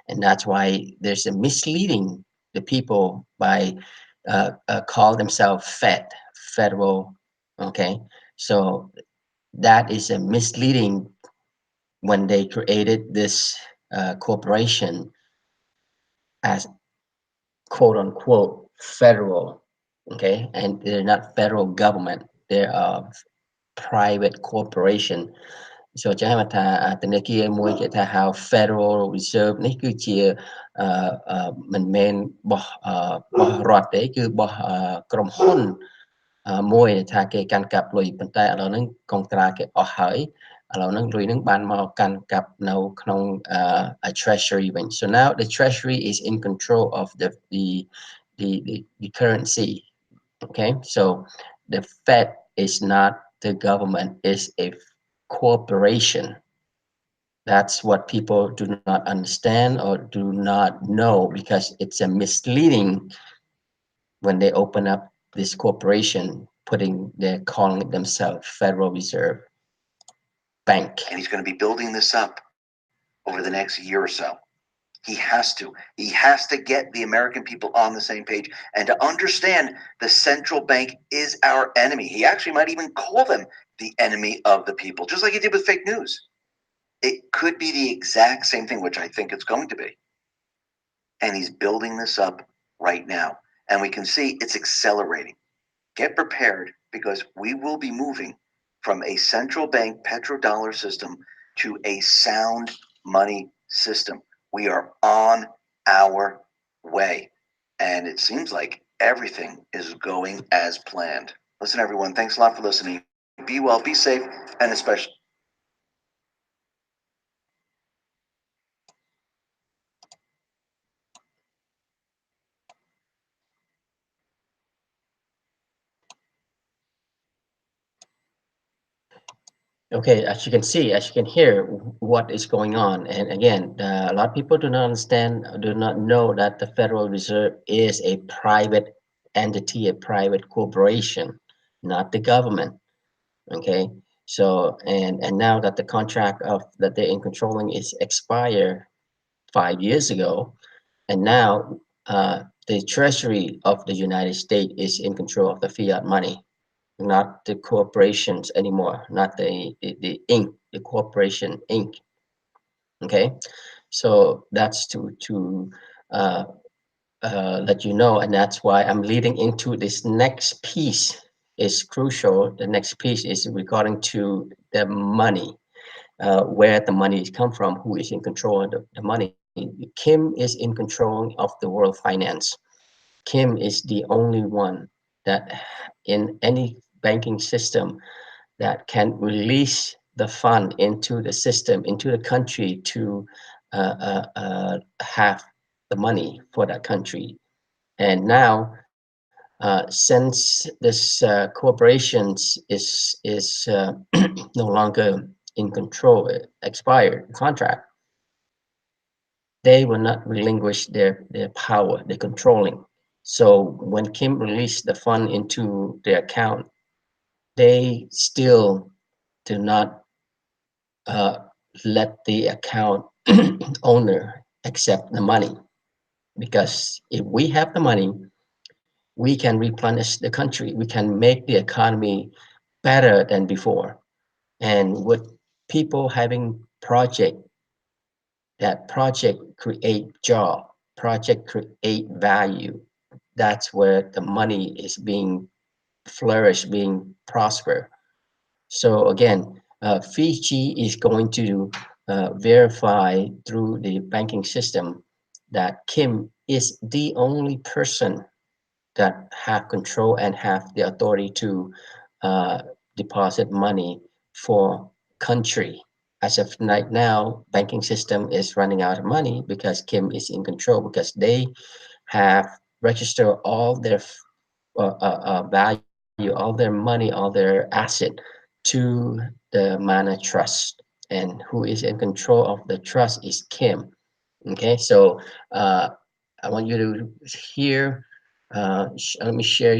And that's why there's a misleading the people by call themselves Fed, federal. Okay, so that is a misleading when they created this corporation as quote unquote federal. Okay, and they're not federal government, they are private corporation. So ចឹងហើយថាធនាគារមួយគេថាហៅ Federal Reserve នេះគឺជាមិនមែនបោះរដ្ឋទេគឺបោះក្រុមហ៊ុនមួយថាគេកាន់កាប់លុយប៉ុន្តែឥឡូវហ្នឹងកុងត្រាគេអស់ហើយឥឡូវហ្នឹងលុយហ្នឹងបានមកកាន់កាប់នៅក្នុងtreasury វិញ so now the treasury is in control of the currency. Okay, so the Fed is not the government, is a corporation. That's what people do not understand or do not know, because it's a misleading when they open up this corporation, they're calling themselves Federal Reserve Bank. And he's going to be building this up over the next year or so. He has to. He has to get the American people on the same page and to understand the central bank is our enemy. He actually might even call them the enemy of the people, just like he did with fake news. It could be the exact same thing, which I think it's going to be. And he's building this up right now. And we can see it's accelerating. Get prepared, because we will be moving from a central bank petrodollar system to a sound money system. We are on our way. And it seems like everything is going as planned. Listen, everyone, thanks a lot for listening. Be well, be safe, and especially Okay, as you can see, as you can hear, what is going on. And again, a lot of people do not understand, do not know that the Federal Reserve is a private entity, a private corporation, not the government. Okay, so and now that the contract of that they're in controlling is expired 5 years ago, and now the Treasury of the United States is in control of the fiat money, not the corporations anymore, not the Inc., the corporation Inc. Okay, so that's to uh, let you know, and that's why I'm leading into this next piece is crucial. The next piece is regarding to the money, where the money come from, who is in control of the money. Kim is in control of the world finance. Kim is the only one that in any banking system that can release the fund into the system, into the country to have the money for that country. And now, since this corporations is no longer in control, expired contract, they will not relinquish their power, their controlling. So when Kim released the fund into their account, they still do not uh, let the account owner accept the money, because if we have the money, we can replenish the country, we can make the economy better than before. And with people having project, that project create job, project create value, that's where the money is being flourish, being prosper. So again, Fiji is going to verify through the banking system that Kim is the only person that have control and have the authority to uh, deposit money for country. As of right now, banking system is running out of money because Kim is in control, because they have registered all their value, all their money, all their asset to the Mana Trust. And who is in control of the trust is Kim. Okay, so I want you to hear. Let me share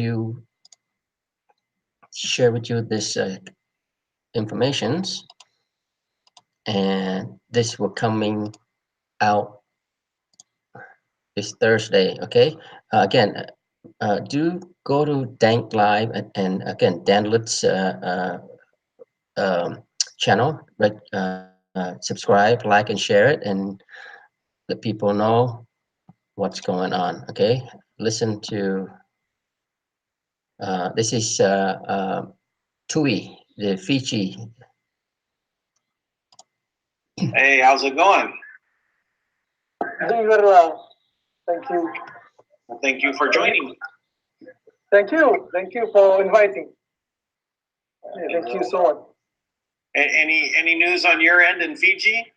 with you this informations, and this will coming out this Thursday. Okay, again, do go to Dank Live, and again Dan Lutz's channel, right? Subscribe, like, and share it, and let people know what's going on. Okay, listen to this is Tui, the Fiji. Hey, how's it going? Doing very well. Thank you. Well, thank you for joining me. Thank you. Thank you for inviting. Yeah, thank you so much. Any news on your end in Fiji?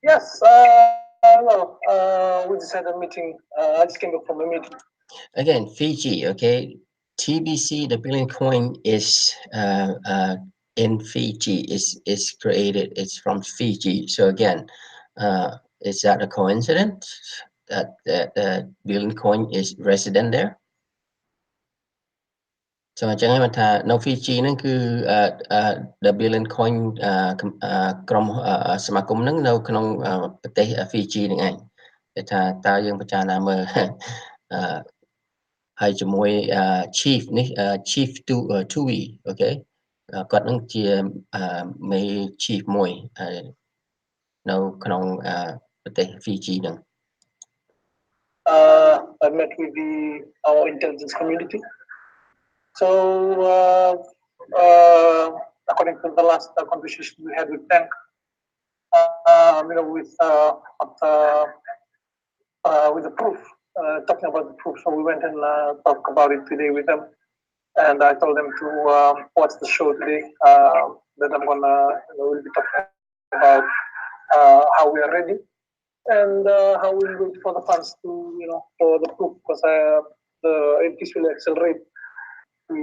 Yes. No. We just had a meeting. I just came back from a meeting. Again, Fiji. Okay, TBC, the Billion Coin is in Fiji is created. It's from Fiji. So again, is that a coincidence that Billion Coin is resident there? So អញ្ចឹងហ្នឹងថានៅ Fiji ហ្នឹងគឺ the Billion Coin ក្រុមសមាគមហ្នឹងនៅក្នុងប្រទេស Fiji ហ្នឹងឯងគេថាតើយើងពិចារណាមើល ហើយជាមួយ chief នេះ chief Tui អូខេគាត់នឹងជាមេ chief មួយនៅក្នុងប្រទេស Fiji ហ្នឹង I met with our intelligence community. So according to the last conversation we had with Tank, with the proof, talking about the proof. So we went and talked about it today with them, and I told them to watch the show today. That I'm gonna we'll be talking about how we are ready and how we'll wait for the funds to for the proof, because this will accelerate the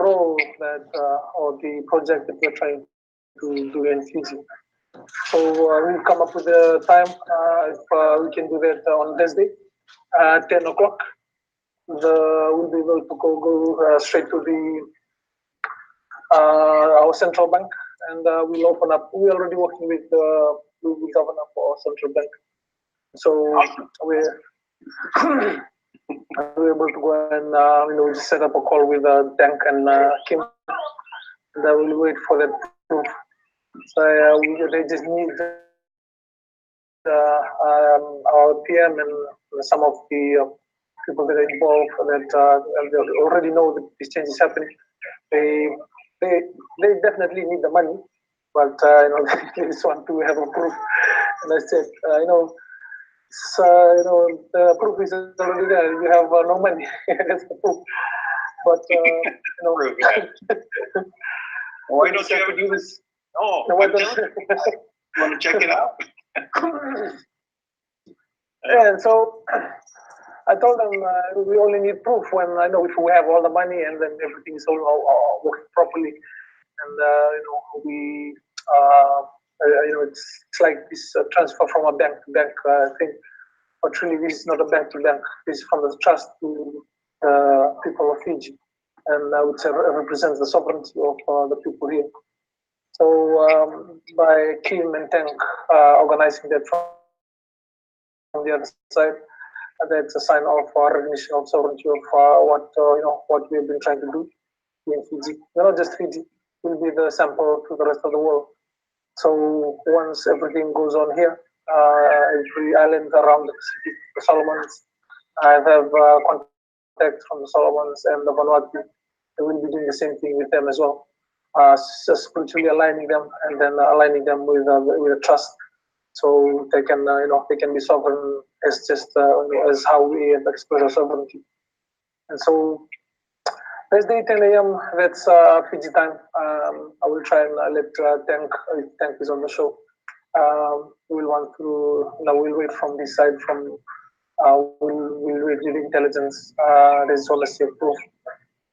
role that or the project that we're trying to do in Fiji. So we'll come up with a time if we can do that on Thursday at 10 o'clock. We'll be able to go straight to our central bank, and we'll open up. We're already working with the governor for our central bank. So we're able to go and we just set up a call with Tank and Kim, and we'll wait for that proof. So they just need our PM and some of the people that are involved that they already know that this change is happening. They definitely need the money, but they just want to have a proof. And I said, the proof is already there. You have no money. That's the proof. But why don't you ever do this? Oh, you want to check it out? And so I told them we only need proof when if we have all the money and then everything is all working properly, and it's like this transfer from a bank to bank thing. But really, this is not a bank to bank. This is from the trust to people of Fiji, and I would say represents the sovereignty of the people here. So by Kim and Tank organizing that from the other side, that's a sign of recognition of sovereignty of what we have been trying to do in Fiji. Not just Fiji, will be the sample to the rest of the world. So once everything goes on here, every island around the Pacific, the Solomons, I have contacts from the Solomons and the Vanuatu. They will be doing the same thing with them as well. Spiritually aligning them and then aligning them with a trust, so they can be sovereign as just as how we express our sovereignty. And so Thursday 10 a.m. that's Fiji time. I will try and let Tank is on the show. We'll wait from this side from we'll wait with intelligence. There's honestly a proof.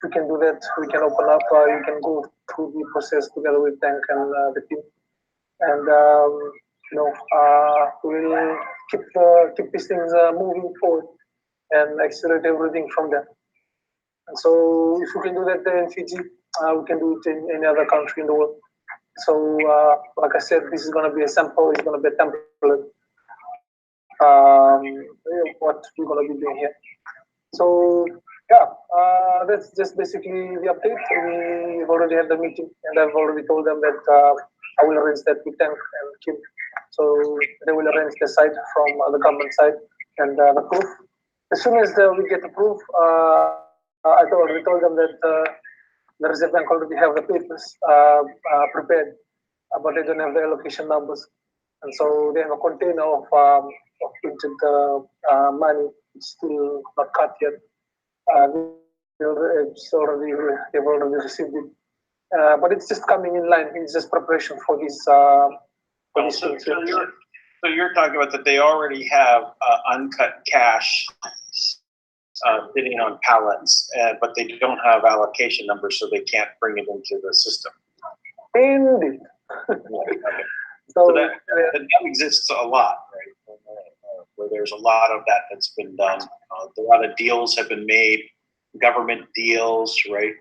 We can do that. We can open up. You can go through the process together with Tank and the team, and we'll keep these things moving forward and accelerate everything from there. And so, if we can do that in Fiji, we can do it in any other country in the world. So, like I said, this is going to be a sample. It's going to be a template. What we're going to be doing here. So. Yeah, that's just basically the update. We've already had the meeting, and I've already told them that I will arrange that with Tank and Kim. So they will arrange the side from the government side and the proof. As soon as we get the proof, I already told them that the Reserve Bank already have the papers prepared, but they don't have the allocation numbers. And so they have a container of printed money, it's still not cut yet. They've already received it, but it's just coming in line. It's just preparation for this. So you're talking about that they already have uncut cash sitting on pallets, but they don't have allocation numbers, so they can't bring it into the system. Indeed. So that exists a lot, right? Where there's a lot of that that's been done. A lot of deals have been made, government deals, right?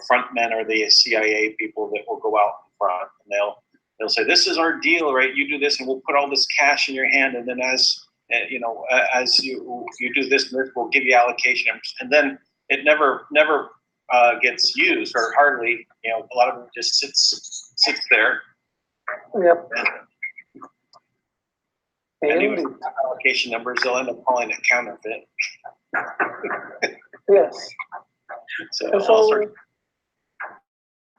Frontmen are the CIA people that will go out in front, and they'll say, "This is our deal, right? You do this, and we'll put all this cash in your hand, and then as you do this, we'll give you allocation." And then it never gets used, or hardly. A lot of it just sits there. Yep. And even with allocation numbers, they'll end up calling it counterfeit. Yes. So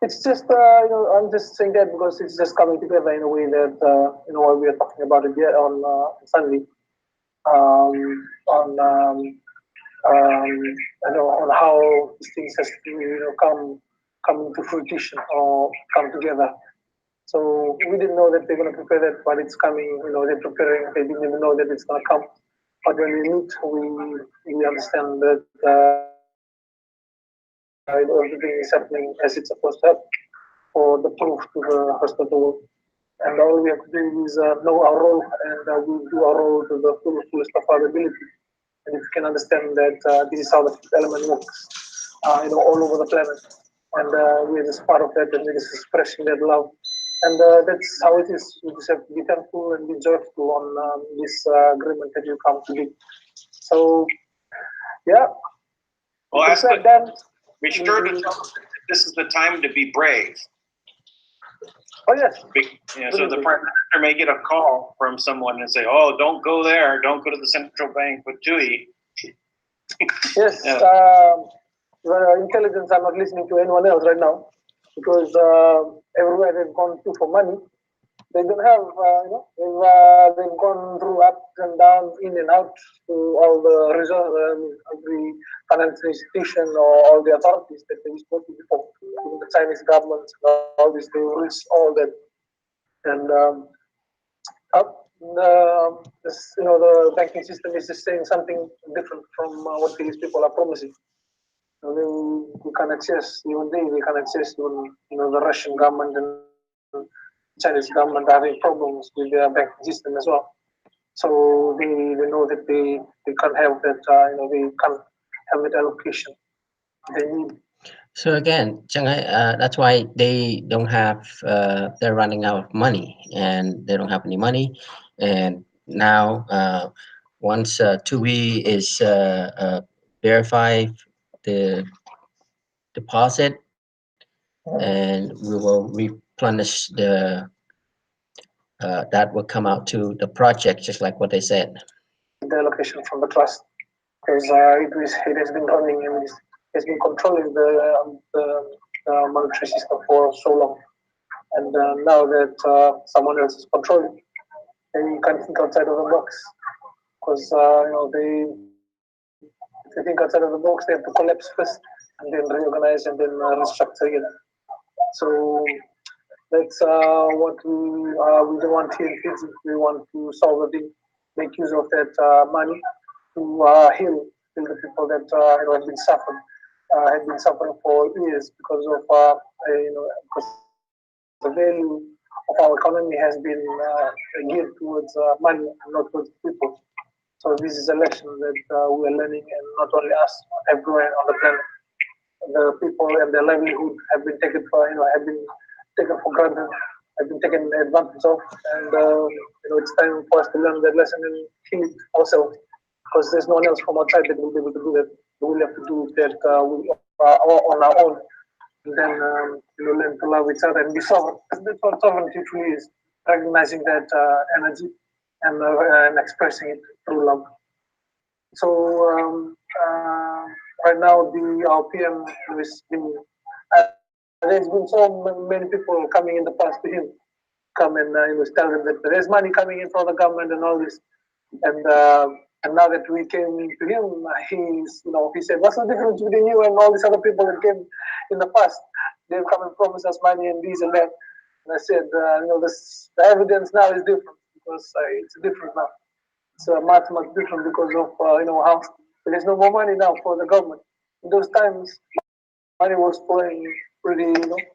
it's just I'm just saying that because it's just coming together in a way that what we are talking about it here on Sunday, on how these things has to come into fruition or come together. So we didn't know that they're going to prepare that, but it's coming. They're preparing. They didn't even know that it's going to come. But when we meet, we understand that everything is happening as it's supposed to happen for the proof to the rest of the world. And all we have to do is know our role, and we do our role to the fullest of our ability. And if you can understand that this is how the fifth element works, all over the planet, and we're just part of that, and we're just expressing that love. And that's how it is. We just have to be thankful and be joyful on this agreement that you come to do. So, yeah. Well, ask like that. Be sure to tell us this is the time to be brave. Oh, yes. So the prime minister may get a call from someone and say, "Oh, don't go there. Don't go to the central bank with TUI." Yes. The intelligence are not listening to anyone else right now, because everywhere they've gone to for money, they don't have, they've gone through ups and downs, in and out, to all the every financial institution or all the authorities that they spoke to before, even the Chinese government, all this, they reach all that. And the banking system is just saying something different from what these people are promising. We can access, even we can access even the Russian government and Chinese government are having problems with their banking system as well. So they know that they can't have that, they can't have that allocation they need. So again, Shanghai, that's why they don't have, they're running out of money, and they don't have any money. And now, once TUI is verify the deposit, and we will replenish that will come out to the project, just like what they said. The allocation from the trust, because it has been running and it has been controlling the monetary system for so long. And now that someone else is controlling, they can't think outside of the box, because if they think outside of the box, they have to collapse first, and then reorganize, and then restructure again. So that's what we don't want here in Fiji. We want to solve the thing, make use of that money to heal the people that have been suffering for years because of because the value of our economy has been geared towards money and not towards people. So this is a lesson that we are learning, and not only us, everywhere on the planet. The people and their livelihood have been taken for granted, have been taken advantage of, and it's time for us to learn that lesson and heal it ourselves, because there's no one else from outside that will be able to do that. We will have to do that on our own, and then learn to love each other and be sovereign. That's what sovereignty truly is: recognizing that energy and expressing it through love. So right now, our PM has been. There's been so many people coming in the past to him, come and tell him that there's money coming in from the government and all this, and now that we came to him, he said, "What's the difference between you and all these other people that came in the past? They've come and promised us money and this and that." And I said, the evidence now is different, because it's different now. It's much different because of how There's no more money now for the government. In those times, money was flowing pretty, it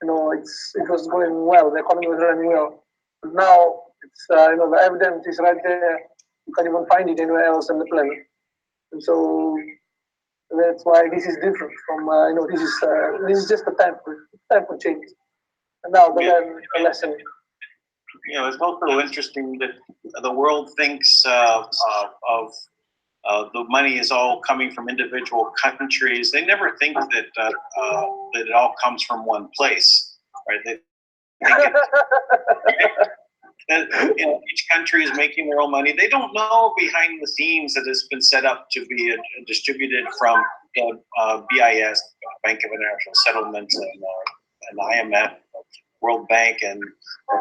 was going well. The economy was running well. But now it's the evidence is right there. You can't even find it anywhere else on the planet. And so that's why this is different from this is just a time for change. And now the lesson. It's also interesting that the world thinks of the money is all coming from individual countries. They never think that that it all comes from one place, right? They think that each country is making their own money. They don't know behind the scenes that it's been set up to be distributed from BIS, Bank of International Settlements, and IMF, World Bank, and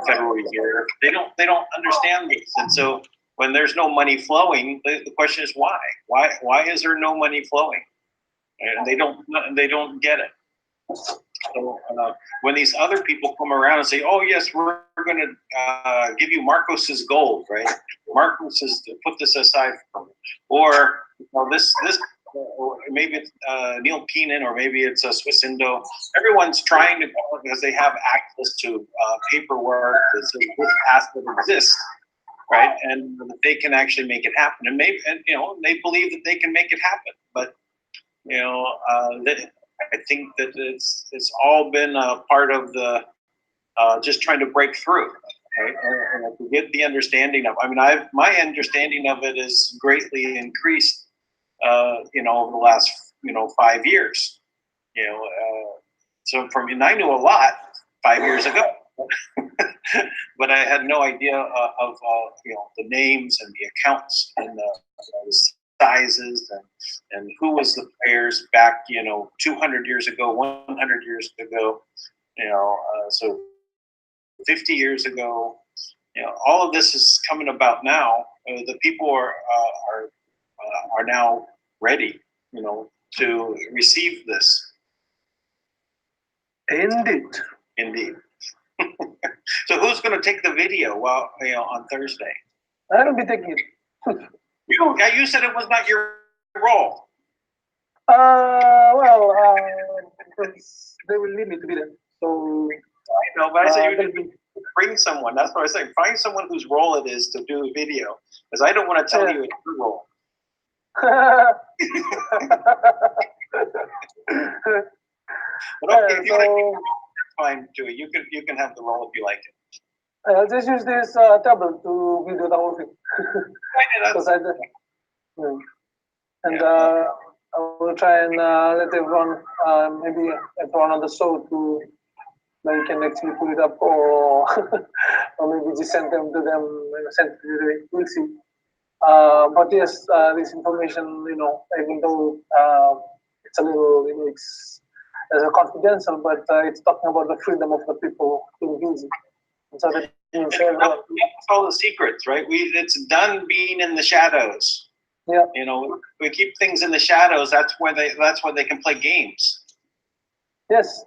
Federal Reserve. They don't understand this, and so when there's no money flowing, the question is why? Why is there no money flowing? And they don't get it. So when these other people come around and say, "Oh yes, we're going to give you Marcos's gold," right? Marcos is to put this aside from, or this, or maybe it's Neil Keenan, or maybe it's a Swiss Indo. Everyone's trying to go because they have access to paperwork that says this asset exists, right? And they can actually make it happen. And maybe, they believe that they can make it happen. But I think that it's all been a part of the just trying to break through, right? And to get the understanding of. My understanding of it is greatly increased, over the last 5 years. And I knew a lot 5 years ago. But I had no idea of the names and the accounts and the sizes and who was the players back 200 years ago, 100 years ago, so 50 years ago. All of this is coming about now. The people are now ready, to receive this. Indeed. So who's going to take the video on Thursday? I will be taking it. You said it was not your role. Because they will need me to be there. So I know, but I said you bring someone. That's what I was saying. Find someone whose role it is to do a video, because I don't want to tell you it's your role. But okay, if you want to, fine, Joey. You can have the role if you like it. I'll just use this tablet to video the whole thing. I will try and let everyone, maybe everyone on the show to maybe can actually put it up, or maybe just send them to them. We'll see. But yes, this information, even though it's a little, it's confidential, but it's talking about the freedom of the people in music. And so that all the secrets, right? It's done being in the shadows. Yeah. We keep things in the shadows. That's where they can play games. Yes.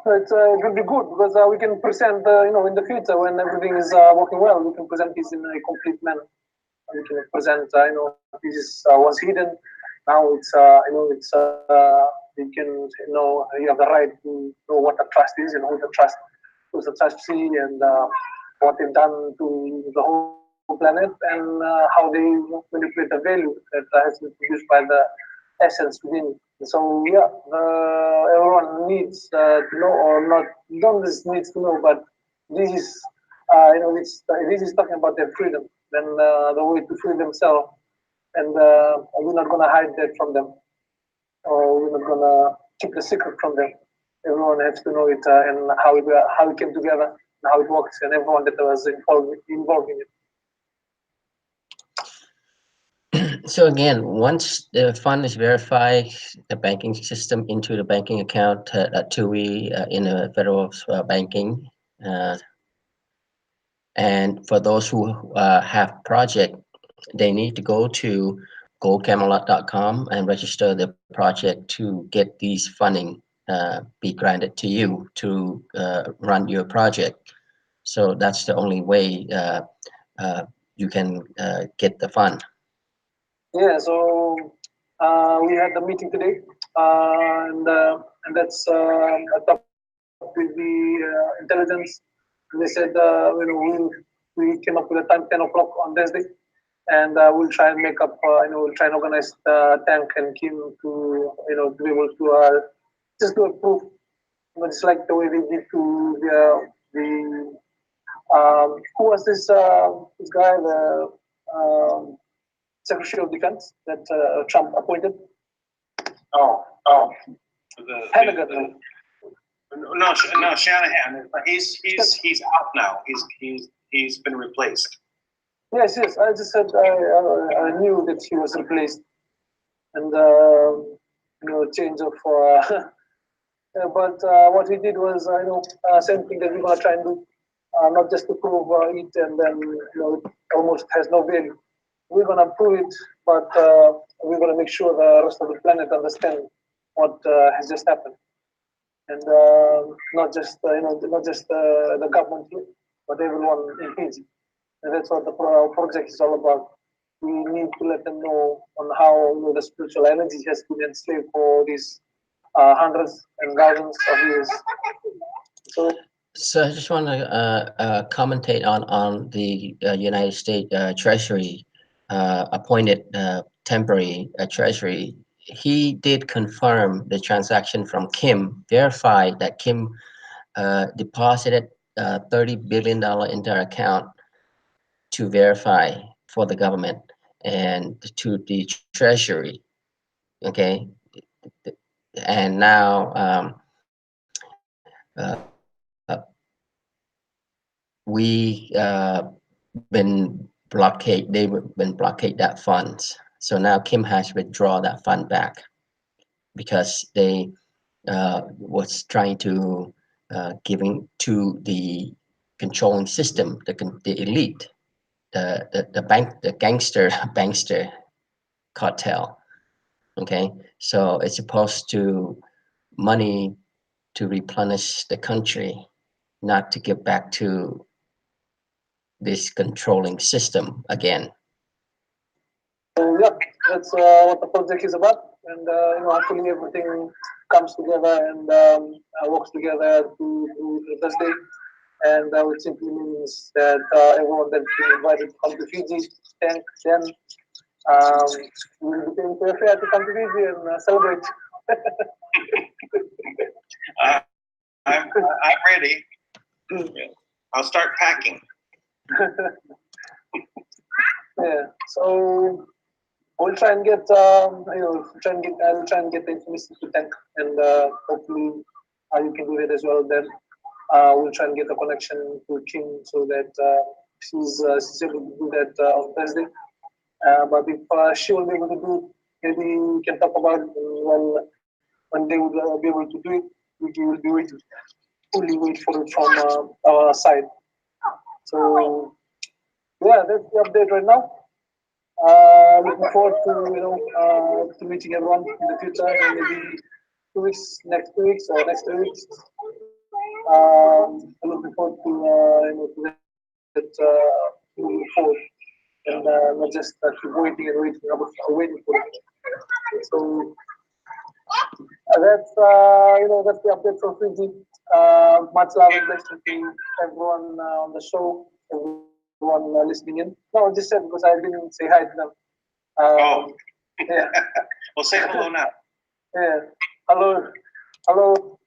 It will be good because we can present, in the future when everything is working well, we can present this in a complete manner. We can present, this is was hidden. Now it's, you can, you have the right to know what the trust is and who's the trustee, and what they've done to the whole planet, and how they manipulate the value that has been produced by the essence within. So yeah, everyone needs to know, or not. Don't just needs to know, but this is, this is talking about their freedom and the way to free themselves, and we're not gonna hide that from them, or we're not gonna keep the secret from them. Everyone has to know it, and how it came together, and how it works, and everyone that was involved in it. So again, once the fund is verified, the banking system into the banking account at TUI in the federal banking, and for those who have project, they need to go to goldcamelot.com and register the project to get these funding be granted to you to run your project. So that's the only way you can get the fund. Yeah, so We had a meeting today, and that's I talked with the intelligence. They said, we came up with a time 10 o'clock on Thursday, and we'll try and make up. We'll try and organize Tank and Kim to be able to just do a proof. It's like the way they did to the who was this guy, the Secretary of Defense that Trump appointed? Oh, Hannigan. no, Shanahan. He's out now. He's been replaced. Yes. I just said I knew that he was replaced, and change of. But what he did was, same thing that we're gonna try and do, not just to prove it, and then it almost has no value. We're gonna prove it, but we're gonna make sure the rest of the planet understand what has just happened, and not just the government here, but everyone in Fiji. And that's what the project is all about. We need to let them know on how the spiritual energy has been enslaved for these hundreds and thousands of years. So I just want to commentate on the United States Treasury appointed temporary Treasury. He did confirm the transaction from Kim, verified that Kim deposited $30 billion into her account to verify for the government and to the Treasury. Okay, and now we been blockade. They been blockade that funds. So now Kim has withdrawn that fund back because they was trying to giving to the controlling system, the elite, the gangster bankster cartel. Okay, so it's supposed to money to replenish the country, not to give back to this controlling system again. So yeah, that's what the project is about, and hopefully everything comes together and works together to Thursday. And it simply means that everyone that's been invited to come to Fiji, then we'll be paying for a fare to come to Fiji and celebrate. I'm ready. I'll start packing. Yeah. So we'll try and get I'll try and get the information to Tank, and hopefully you can do that as well. Then we'll try and get the connection to Kim so that she's able to do that on Thursday. But if she will be able to do, maybe we can talk about when they will be able to do it. We will be waiting, fully wait for it from our side. So yeah, that's the update right now. Looking forward to meeting everyone in the future, and maybe 2 weeks, next 2 weeks or next 3 weeks. Looking forward to that moving forward, and not just keep waiting and waiting, waiting for it. So that's that's the update from Fiji. Much love and blessings to everyone on the show, everyone listening in. No, I just said because I didn't say hi to them. Yeah. Well, say hello now. Yeah. Hello.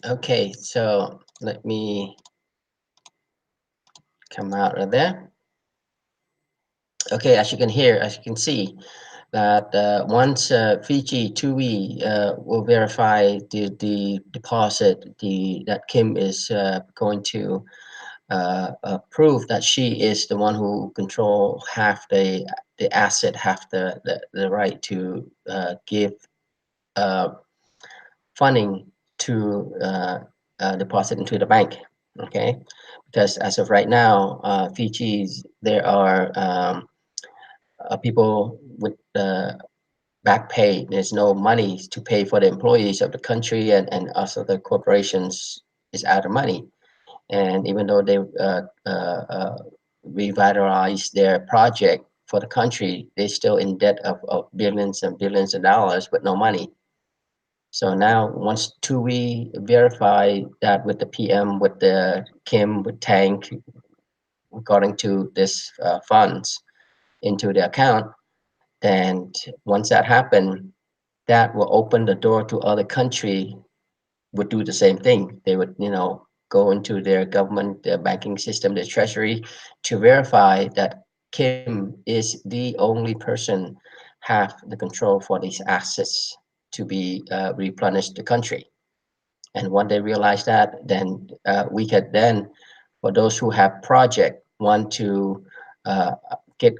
Okay, so let me come out of there. Okay, as you can see, that once Fiji TUI will verify the deposit, that Kim is going to prove that she is the one who control half the asset, half the right to give funding to deposit into the bank. Okay, because as of right now, Fiji's there are people with back pay. There's no money to pay for the employees of the country, and also the corporations is out of money. And even though they revitalize their project for the country, they're still in debt of billions and billions of dollars with no money. So now, once we verify that with the PM, with the Kim, with Tank, according to this funds into the account, and once that happened, that will open the door to other country would do the same thing. They would, go into their government, their banking system, their treasury, to verify that Kim is the only person have the control for these assets to be replenished the country. And when they realize that, then we could then, for those who have project, want to get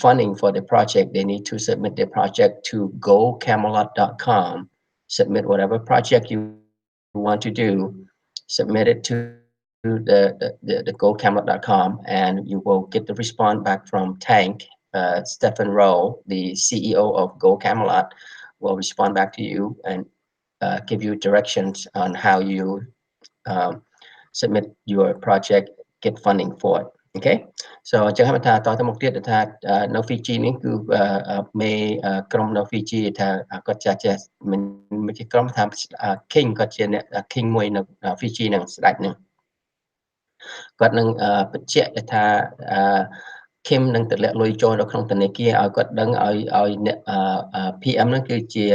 funding for the project, they need to submit their project to gocamelot.com. Submit whatever project you want to do, submit it to the gocamelot.com, and you will get the response back from Tank. Stephen Rowe, the CEO of Go Camelot, will respond back to you and give you directions on how you um, submit your project, get funding for it. Okay, so អញ្ចឹងហើយថាតទៅមុខទៀតថានៅ Fiji នេះគឺមេក្រុមនៅ Fiji ថាគាត់ចេះមិនជាក្រុមថា King គាត់ជាអ្នក King មួយនៅ Fiji នឹងស្ដេចនឹងគាត់នឹងបញ្ជាក់ថា Kim នឹងទម្លាក់លុយចូលនៅក្នុងធនាគារឲ្យគាត់ដឹងឲ្យអ្នក PM នឹងគឺជា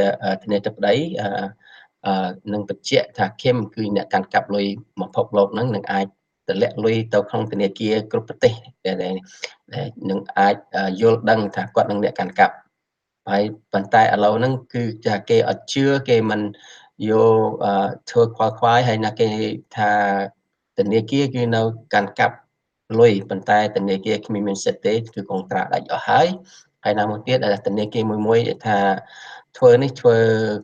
ធានាទឹកដីនឹងបញ្ជាក់ថា Kim គឺអ្នកកាន់កាប់លុយមកភពលោកហ្នឹងនឹងអាចទម្លាក់លុយទៅក្នុងធនាគារគ្រប់ប្រទេសដែលនឹងអាចយល់ដឹងថាគាត់នឹងអ្នកកាន់កាប់ហើយប៉ុន្តែឥឡូវហ្នឹងគឺថាគេអត់ជឿគេមិនយកធ្វើខ្វល់ខ្វាយហើយណាគេថាធនាគារគឺនៅកាន់កាប់លុយប៉ុន្តែធនាគារគ្មានសិទ្ធិទេគឺកងត្រាដាច់អស់ហើយណាមួយទៀតធនាគារមួយថាធ្វើ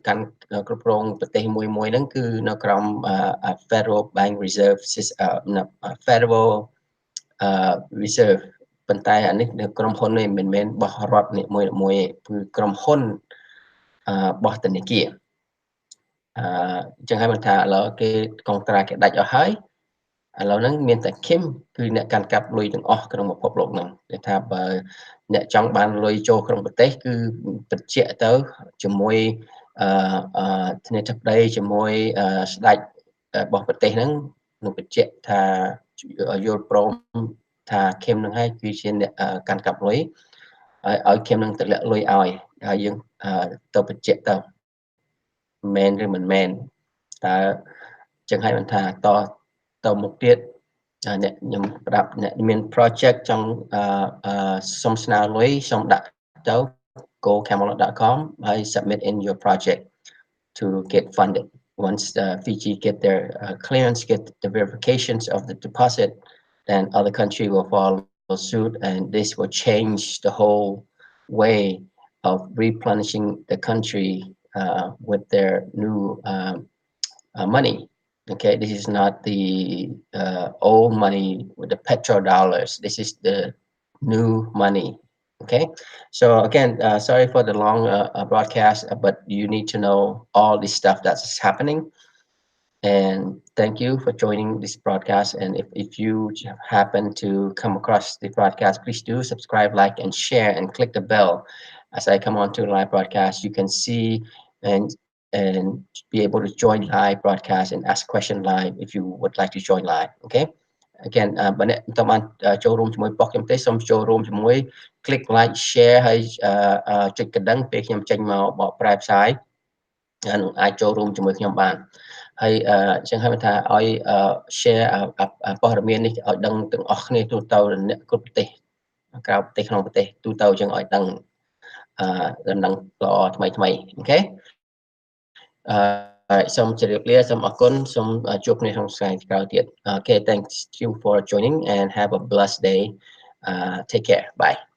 កាន់គ្រប់គ្រងប្រទេសមួយហ្នឹងគឺនៅក្រោម Federal Bank Reserve Federal Reserve ប៉ុន្តែអានេះនៅក្រុមហ៊ុននេះមិនមែនបោះរដ្ឋនេះមួយគឺក្រុមហ៊ុនបោះធនាគារអញ្ចឹងហើយមិនថាឥឡូវគេកងត្រាគេដាច់អស់ហើយឥឡូវហ្នឹងមានតែ Kim គឺអ្នកកាន់កាប់លុយទាំងអស់ក្នុងពិភពលោកហ្នឹងគេថាបើអ្នកចង់បានលុយចូលក្នុងប្រទេសគឺបញ្ជាក់ទៅជាមួយធានាទឹកដីជាមួយស្ដេចរបស់ប្រទេសហ្នឹងនឹងបញ្ជាក់ថាយល់ព្រមថា Kim ហ្នឹងហើយគឺជាអ្នកកាន់កាប់លុយឲ្យ Kim នឹងទម្លាក់លុយឲ្យហើយយើងទៅបញ្ជាក់ទៅមែនឬមិនមែនតើចឹងហើយមិនថាតមុខទៀតអ្នកខ្ញុំប្រាប់អ្នកមាន project ចង់សុំស្នើលុយសូមដាក់ទៅ gocamelot.com ហើយ submit in your project to get funded. Once the Fiji get their clearance, get the verifications of the deposit, then other country will follow suit, and this will change the whole way of replenishing the country with their new money. Okay, this is not the old money with the petrodollars. This is the new money. Okay, so again, sorry for the long broadcast, but you need to know all this stuff that's happening. And thank you for joining this broadcast. And if you happen to come across the broadcast, please do subscribe, like, and share, and click the bell as I come on to the live broadcast. You can see and be able to join live broadcast and ask question live if you would like to join live. Okay. Again, បើអ្នកតើបានចូលរួមជាមួយប៉ុកខ្ញុំទេសូមចូលរួមជាមួយ click like share ហើយចុចកណ្ដឹងពេលខ្ញុំចេញមកបកប្រែផ្សាយនឹងអាចចូលរួមជាមួយខ្ញុំបានហើយអញ្ចឹងហើយថាឲ្យ share ព័ត៌មាននេះឲ្យដឹងទាំងអស់គ្នាទូទៅអ្នកគ្រប់ប្រទេសក្រៅប្រទេសក្នុងប្រទេសទូទៅអញ្ចឹងឲ្យដឹងដំណឹងល្អថ្មីអូខេសូមជម្រាបលាសូមអរគុណសូមជួបគ្នាក្នុងថ្ងៃក្រោយទៀត Okay, thanks you for joining and have a blessed day. Take care. Bye.